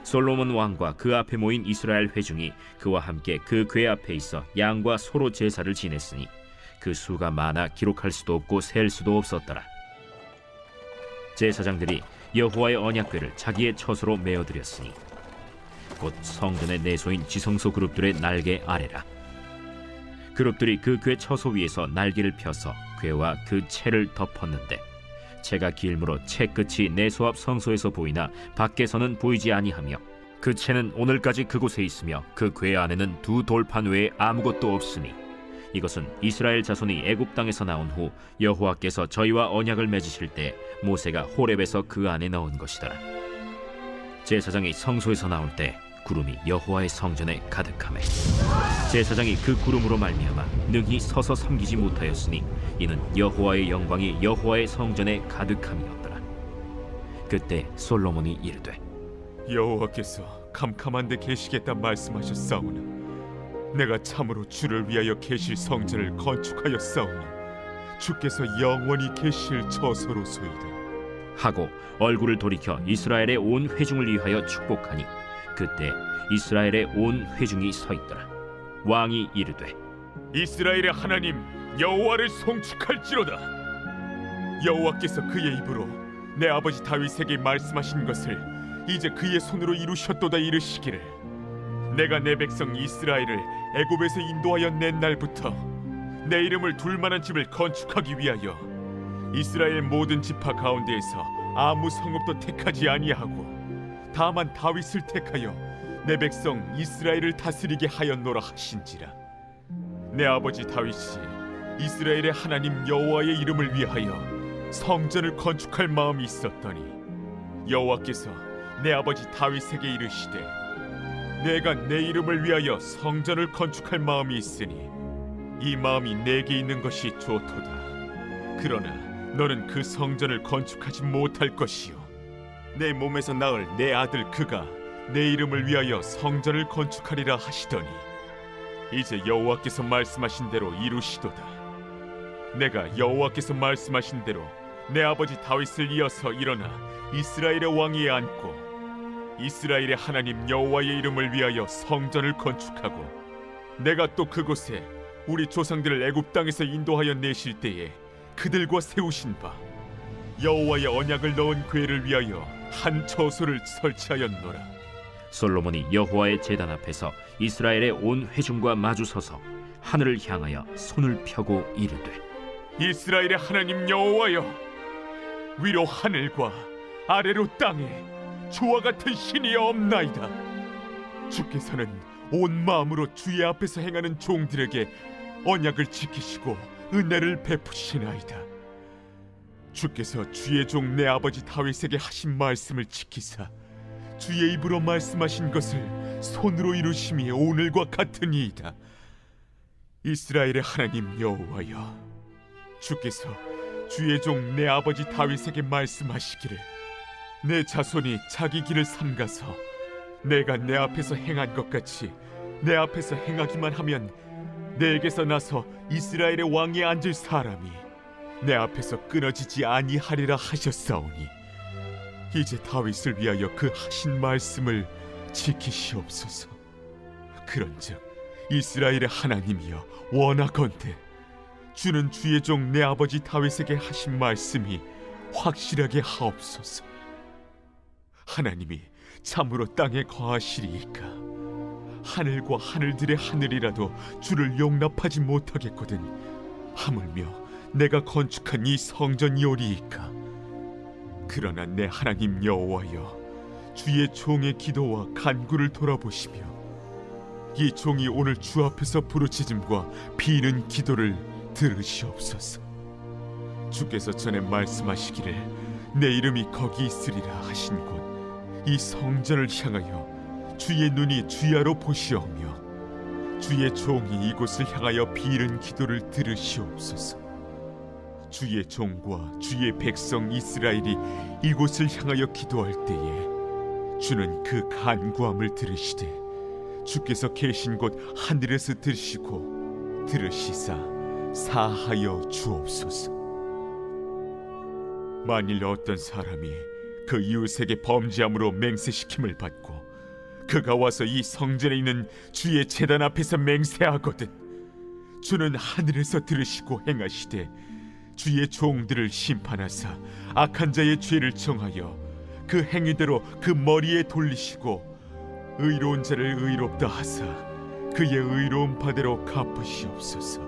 솔로몬 왕과 그 앞에 모인 이스라엘 회중이 그와 함께 그 궤 앞에 있어 양과 소로 제사를 지냈으니 그 수가 많아 기록할 수도 없고 셀 수도 없었더라. 제사장들이 여호와의 언약궤를 자기의 처소로 메어드렸으니 곧 성전의 내소인 지성소 그룹들의 날개 아래라. 그룹들이 그 궤 처소 위에서 날개를 펴서 궤와 그 채를 덮었는데 채가 길므로 채 끝이 내소 앞 성소에서 보이나 밖에서는 보이지 아니하며 그 채는 오늘까지 그곳에 있으며 그 궤 안에는 2 돌판 외에 아무것도 없으니 이것은 이스라엘 자손이 애굽 땅에서 나온 후 여호와께서 저희와 언약을 맺으실 때 모세가 호렙에서 그 안에 넣은 것이더라. 제사장이 성소에서 나올 때 구름이 여호와의 성전에 가득하매 제사장이 그 구름으로 말미암아 능히 서서 섬기지 못하였으니 이는 여호와의 영광이 여호와의 성전에 가득함이었더라. 그때 솔로몬이 이르되 여호와께서 캄캄한 데 계시겠다 말씀하셨사오나 내가 참으로 주를 위하여 계실 성전을 건축하였사오니 주께서 영원히 계실 처소로소이다 하고 얼굴을 돌이켜 이스라엘의 온 회중을 위하여 축복하니 그때 이스라엘의 온 회중이 서 있더라. 왕이 이르되 이스라엘의 하나님 여호와를 송축할지로다. 여호와께서 그의 입으로 내 아버지 다윗에게 말씀하신 것을 이제 그의 손으로 이루셨도다 이르시기를 내가 내 백성 이스라엘을 애굽에서 인도하여 낸 날부터 내 이름을 둘 만한 집을 건축하기 위하여 이스라엘 모든 지파 가운데에서 아무 성읍도 택하지 아니하고 다만 다윗을 택하여 내 백성 이스라엘을 다스리게 하였노라 하신지라. 내 아버지 다윗이 이스라엘의 하나님 여호와의 이름을 위하여 성전을 건축할 마음이 있었더니 여호와께서 내 아버지 다윗에게 이르시되 내가 내 이름을 위하여 성전을 건축할 마음이 있으니 이 마음이 내게 있는 것이 좋도다. 그러나 너는 그 성전을 건축하지 못할 것이요 내 몸에서 낳을 내 아들 그가 내 이름을 위하여 성전을 건축하리라 하시더니 이제 여호와께서 말씀하신 대로 이루시도다. 내가 여호와께서 말씀하신 대로 내 아버지 다윗을 이어서 일어나 이스라엘의 왕위에 앉고 이스라엘의 하나님 여호와의 이름을 위하여 성전을 건축하고 내가 또 그곳에 우리 조상들을 애굽 땅에서 인도하여 내실 때에 그들과 세우신 바 여호와의 언약을 넣은 궤를 위하여 한 처소를 설치하였노라. 솔로몬이 여호와의 제단 앞에서 이스라엘의 온 회중과 마주서서 하늘을 향하여 손을 펴고 이르되 이스라엘의 하나님 여호와여, 위로 하늘과 아래로 땅에 주와 같은 신이 없나이다. 주께서는 온 마음으로 주의 앞에서 행하는 종들에게 언약을 지키시고 은혜를 베푸시나이다. 주께서 주의 종 내 아버지 다윗에게 하신 말씀을 지키사 주의 입으로 말씀하신 것을 손으로 이루심이 오늘과 같으니이다. 이스라엘의 하나님 여호와여, 주께서 주의 종 내 아버지 다윗에게 말씀하시기를 내 자손이 자기 길을 삼가서 내가 내 앞에서 행한 것 같이 내 앞에서 행하기만 하면 내게서 나서 이스라엘의 왕위에 앉을 사람이 내 앞에서 끊어지지 아니하리라 하셨사오니 이제 다윗을 위하여 그 하신 말씀을 지키시옵소서. 그런즉 이스라엘의 하나님이여, 원하건대 주는 주의 종 내 아버지 다윗에게 하신 말씀이 확실하게 하옵소서. 하나님이 참으로 땅에 거하시리이까 하늘과 하늘들의 하늘이라도 주를 용납하지 못하겠거든 하물며 내가 건축한 이 성전이오리이까. 그러나 내 하나님 여호와여, 주의 종의 기도와 간구를 돌아보시며 이 종이 오늘 주 앞에서 부르짖음과 비는 기도를 들으시옵소서. 주께서 전에 말씀하시기를 내 이름이 거기 있으리라 하신 곳 이 성전을 향하여 주의 눈이 주야로 보시오며 주의 종이 이곳을 향하여 비는 기도를 들으시옵소서. 주의 종과 주의 백성 이스라엘이 이곳을 향하여 기도할 때에 주는 그 간구함을 들으시되 주께서 계신 곳 하늘에서 들으시고 들으시사 사하여 주옵소서. 만일 어떤 사람이 그 이웃에게 범죄함으로 맹세시킴을 받고 그가 와서 이 성전에 있는 주의 제단 앞에서 맹세하거든 주는 하늘에서 들으시고 행하시되 주의 종들을 심판하사 악한 자의 죄를 정하여 그 행위대로 그 머리에 돌리시고 의로운 자를 의롭다 하사 그의 의로운 바대로 갚으시옵소서.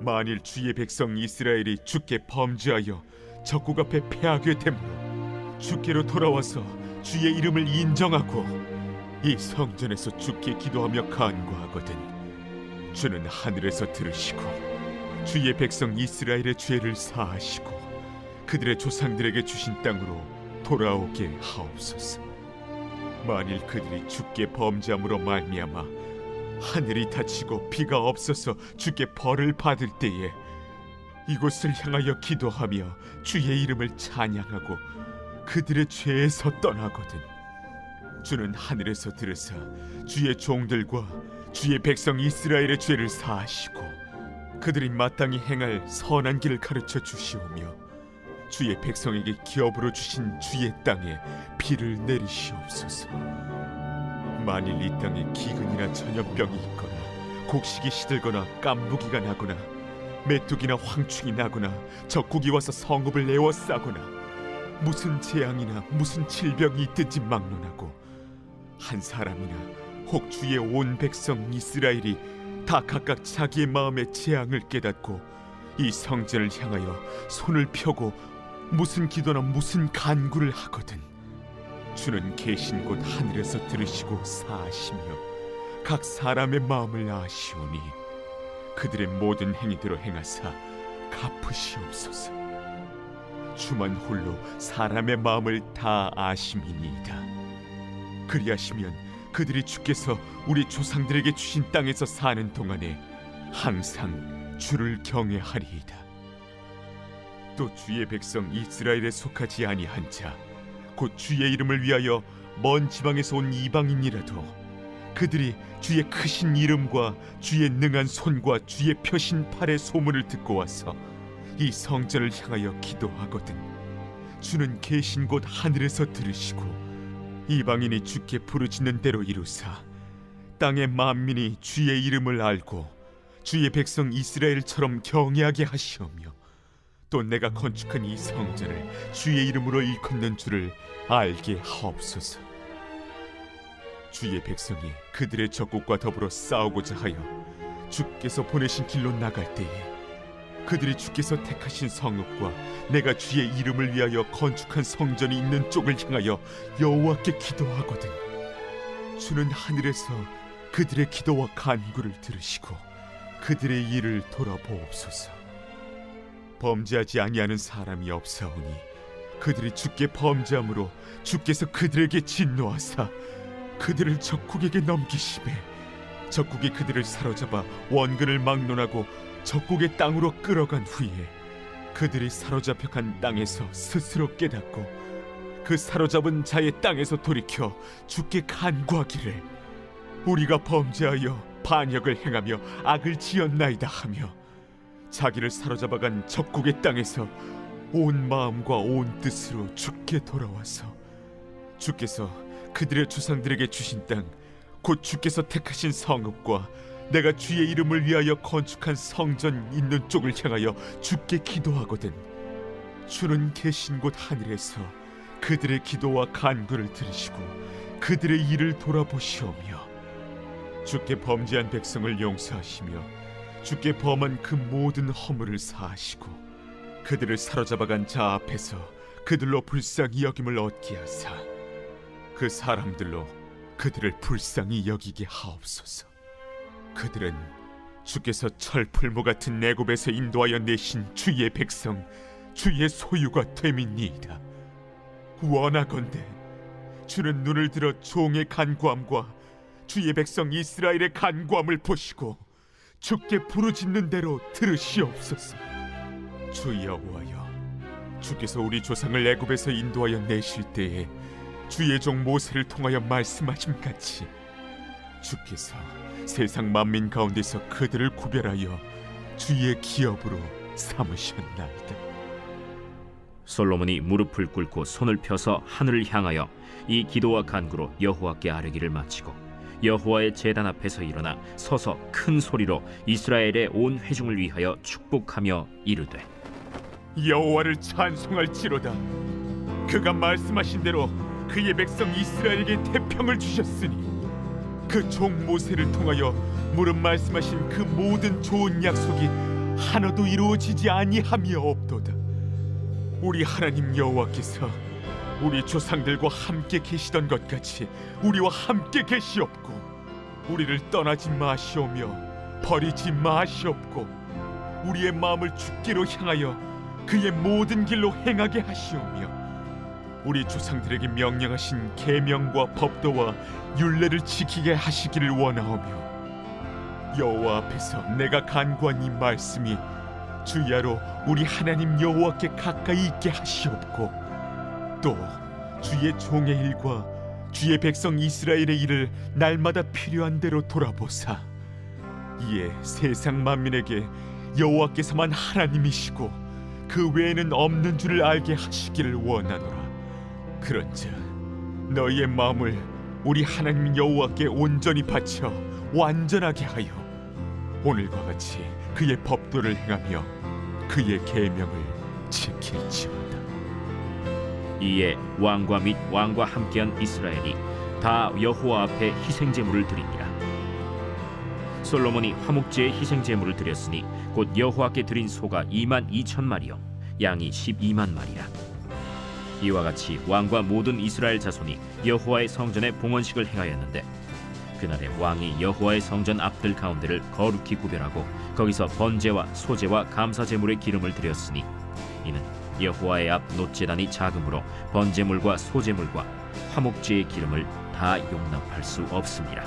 만일 주의 백성 이스라엘이 주께 범죄하여 적국 앞에 패하게 되므로 주께로 돌아와서 주의 이름을 인정하고 이 성전에서 주께 기도하며 간구하거든 주는 하늘에서 들으시고 주의 백성 이스라엘의 죄를 사하시고 그들의 조상들에게 주신 땅으로 돌아오게 하옵소서. 만일 그들이 주께 범죄함으로 말미암아 하늘이 닫히고 비가 없어서 주께 벌을 받을 때에 이곳을 향하여 기도하며 주의 이름을 찬양하고 그들의 죄에서 떠나거든 주는 하늘에서 들으사 주의 종들과 주의 백성 이스라엘의 죄를 사하시고 그들이 마땅히 행할 선한 길을 가르쳐 주시오며 주의 백성에게 기업으로 주신 주의 땅에 비를 내리시옵소서. 만일 이 땅에 기근이나 전염병이 있거나 곡식이 시들거나 깐부기가 나거나 메뚜기나 황충이 나거나 적국이 와서 성읍을 에워싸거나 무슨 재앙이나 무슨 질병이 있든지 막론하고 한 사람이나 혹 주의 온 백성 이스라엘이 다 각각 자기의 마음의 재앙을 깨닫고 이 성전을 향하여 손을 펴고 무슨 기도나 무슨 간구를 하거든 주는 계신 곳 하늘에서 들으시고 사하시며 각 사람의 마음을 아시오니 그들의 모든 행위대로 행하사 갚으시옵소서. 주만 홀로 사람의 마음을 다 아심이니이다. 그리하시면 그들이 주께서 우리 조상들에게 주신 땅에서 사는 동안에 항상 주를 경외하리이다. 또 주의 백성 이스라엘에 속하지 아니한 자 곧 주의 이름을 위하여 먼 지방에서 온 이방인이라도 그들이 주의 크신 이름과 주의 능한 손과 주의 펴신 팔의 소문을 듣고 와서 이 성전을 향하여 기도하거든 주는 계신 곳 하늘에서 들으시고 이방인이 주께 부르짖는 대로 이루사 땅의 만민이 주의 이름을 알고 주의 백성 이스라엘처럼 경외하게 하시오며 또 내가 건축한 이 성전을 주의 이름으로 일컫는 줄을 알게 하옵소서. 주의 백성이 그들의 적국과 더불어 싸우고자 하여 주께서 보내신 길로 나갈 때에 그들이 주께서 택하신 성읍과 내가 주의 이름을 위하여 건축한 성전이 있는 쪽을 향하여 여호와께 기도하거든 주는 하늘에서 그들의 기도와 간구를 들으시고 그들의 일을 돌아보옵소서. 범죄하지 아니하는 사람이 없사오니 그들이 주께 범죄함으로 주께서 그들에게 진노하사 그들을 적국에게 넘기시매 적국이 그들을 사로잡아 원근을 막론하고 적국의 땅으로 끌어간 후에 그들이 사로잡혀 간 땅에서 스스로 깨닫고 그 사로잡은 자의 땅에서 돌이켜 주께 간구하기를 우리가 범죄하여 반역을 행하며 악을 지었나이다 하며 자기를 사로잡아간 적국의 땅에서 온 마음과 온 뜻으로 주께 돌아와서 주께서 그들의 조상들에게 주신 땅 곧 주께서 택하신 성읍과 내가 주의 이름을 위하여 건축한 성전 있는 쪽을 향하여 주께 기도하거든 주는 계신 곳 하늘에서 그들의 기도와 간구를 들으시고 그들의 일을 돌아보시오며 주께 범죄한 백성을 용서하시며 주께 범한 그 모든 허물을 사하시고 그들을 사로잡아간 자 앞에서 그들로 불쌍히 여김을 얻게 하사 그 사람들로 그들을 불쌍히 여기게 하옵소서. 그들은 주께서 철풀무 같은 애굽에서 인도하여 내신 주의 백성 주의 소유가 됨이니이다. 원하건대 주는 눈을 들어 종의 간구함과 주의 백성 이스라엘의 간구함을 보시고 주께 부르짖는 대로 들으시옵소서. 주 여호와여, 주께서 우리 조상을 애굽에서 인도하여 내실 때에 주의 종 모세를 통하여 말씀하신 같이 주께서 세상 만민 가운데서 그들을 구별하여 주의 기업으로 삼으셨나이다. 솔로몬이 무릎을 꿇고 손을 펴서 하늘을 향하여 이 기도와 간구로 여호와께 아뢰기를 마치고 여호와의 제단 앞에서 일어나 서서 큰 소리로 이스라엘의 온 회중을 위하여 축복하며 이르되 여호와를 찬송할지로다. 그가 말씀하신 대로 그의 백성 이스라엘에게 태평을 주셨으니 그 종 모세를 통하여 무릇 말씀하신 그 모든 좋은 약속이 하나도 이루어지지 아니함이 없도다. 우리 하나님 여호와께서 우리 조상들과 함께 계시던 것 같이 우리와 함께 계시옵고 우리를 떠나지 마시오며 버리지 마시옵고 우리의 마음을 주께로 향하여 그의 모든 길로 행하게 하시오며 우리 조상들에게 명령하신 계명과 법도와 율례를 지키게 하시기를 원하오며 여호와 앞에서 내가 간구한 이 말씀이 주야로 우리 하나님 여호와께 가까이 있게 하시옵고 또 주의 종의 일과 주의 백성 이스라엘의 일을 날마다 필요한 대로 돌아보사 이에 세상 만민에게 여호와께서만 하나님이시고 그 외에는 없는 줄을 알게 하시기를 원하노라. 그런즉 너희의 마음을 우리 하나님 여호와께 온전히 바쳐 완전하게 하여 오늘과 같이 그의 법도를 행하며 그의 계명을 지킬지어다. 이에 왕과 및 왕과 함께한 이스라엘이 다 여호와 앞에 희생 제물을 드리니라. 솔로몬이 화목제의 희생 제물을 드렸으니 곧 여호와께 드린 소가 22,000마리요 양이 12만마리라. 이와 같이 왕과 모든 이스라엘 자손이 여호와의 성전에 봉헌식을 행하였는데 그날에 왕이 여호와의 성전 앞들 가운데를 거룩히 구별하고 거기서 번제와 소제와 감사 제물의 기름을 드렸으니 이는 여호와의 앞 놋제단이 작으므로 번제물과 소제물과 화목제의 기름을 다 용납할 수 없습니다.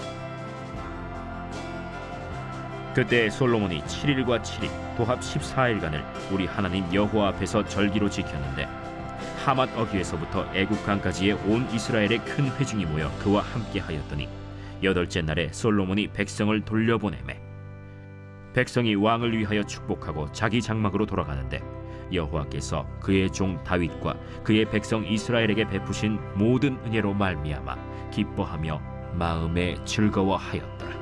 그때 솔로몬이 7일과 7일 도합 14일간을 우리 하나님 여호와 앞에서 절기로 지켰는데 하맛 어귀에서부터 애국강까지의 온 이스라엘의 큰 회중이 모여 그와 함께 하였더니 8째 날에 솔로몬이 백성을 돌려보내매 백성이 왕을 위하여 축복하고 자기 장막으로 돌아가는데 여호와께서 그의 종 다윗과 그의 백성 이스라엘에게 베푸신 모든 은혜로 말미암아 기뻐하며 마음에 즐거워하였더라.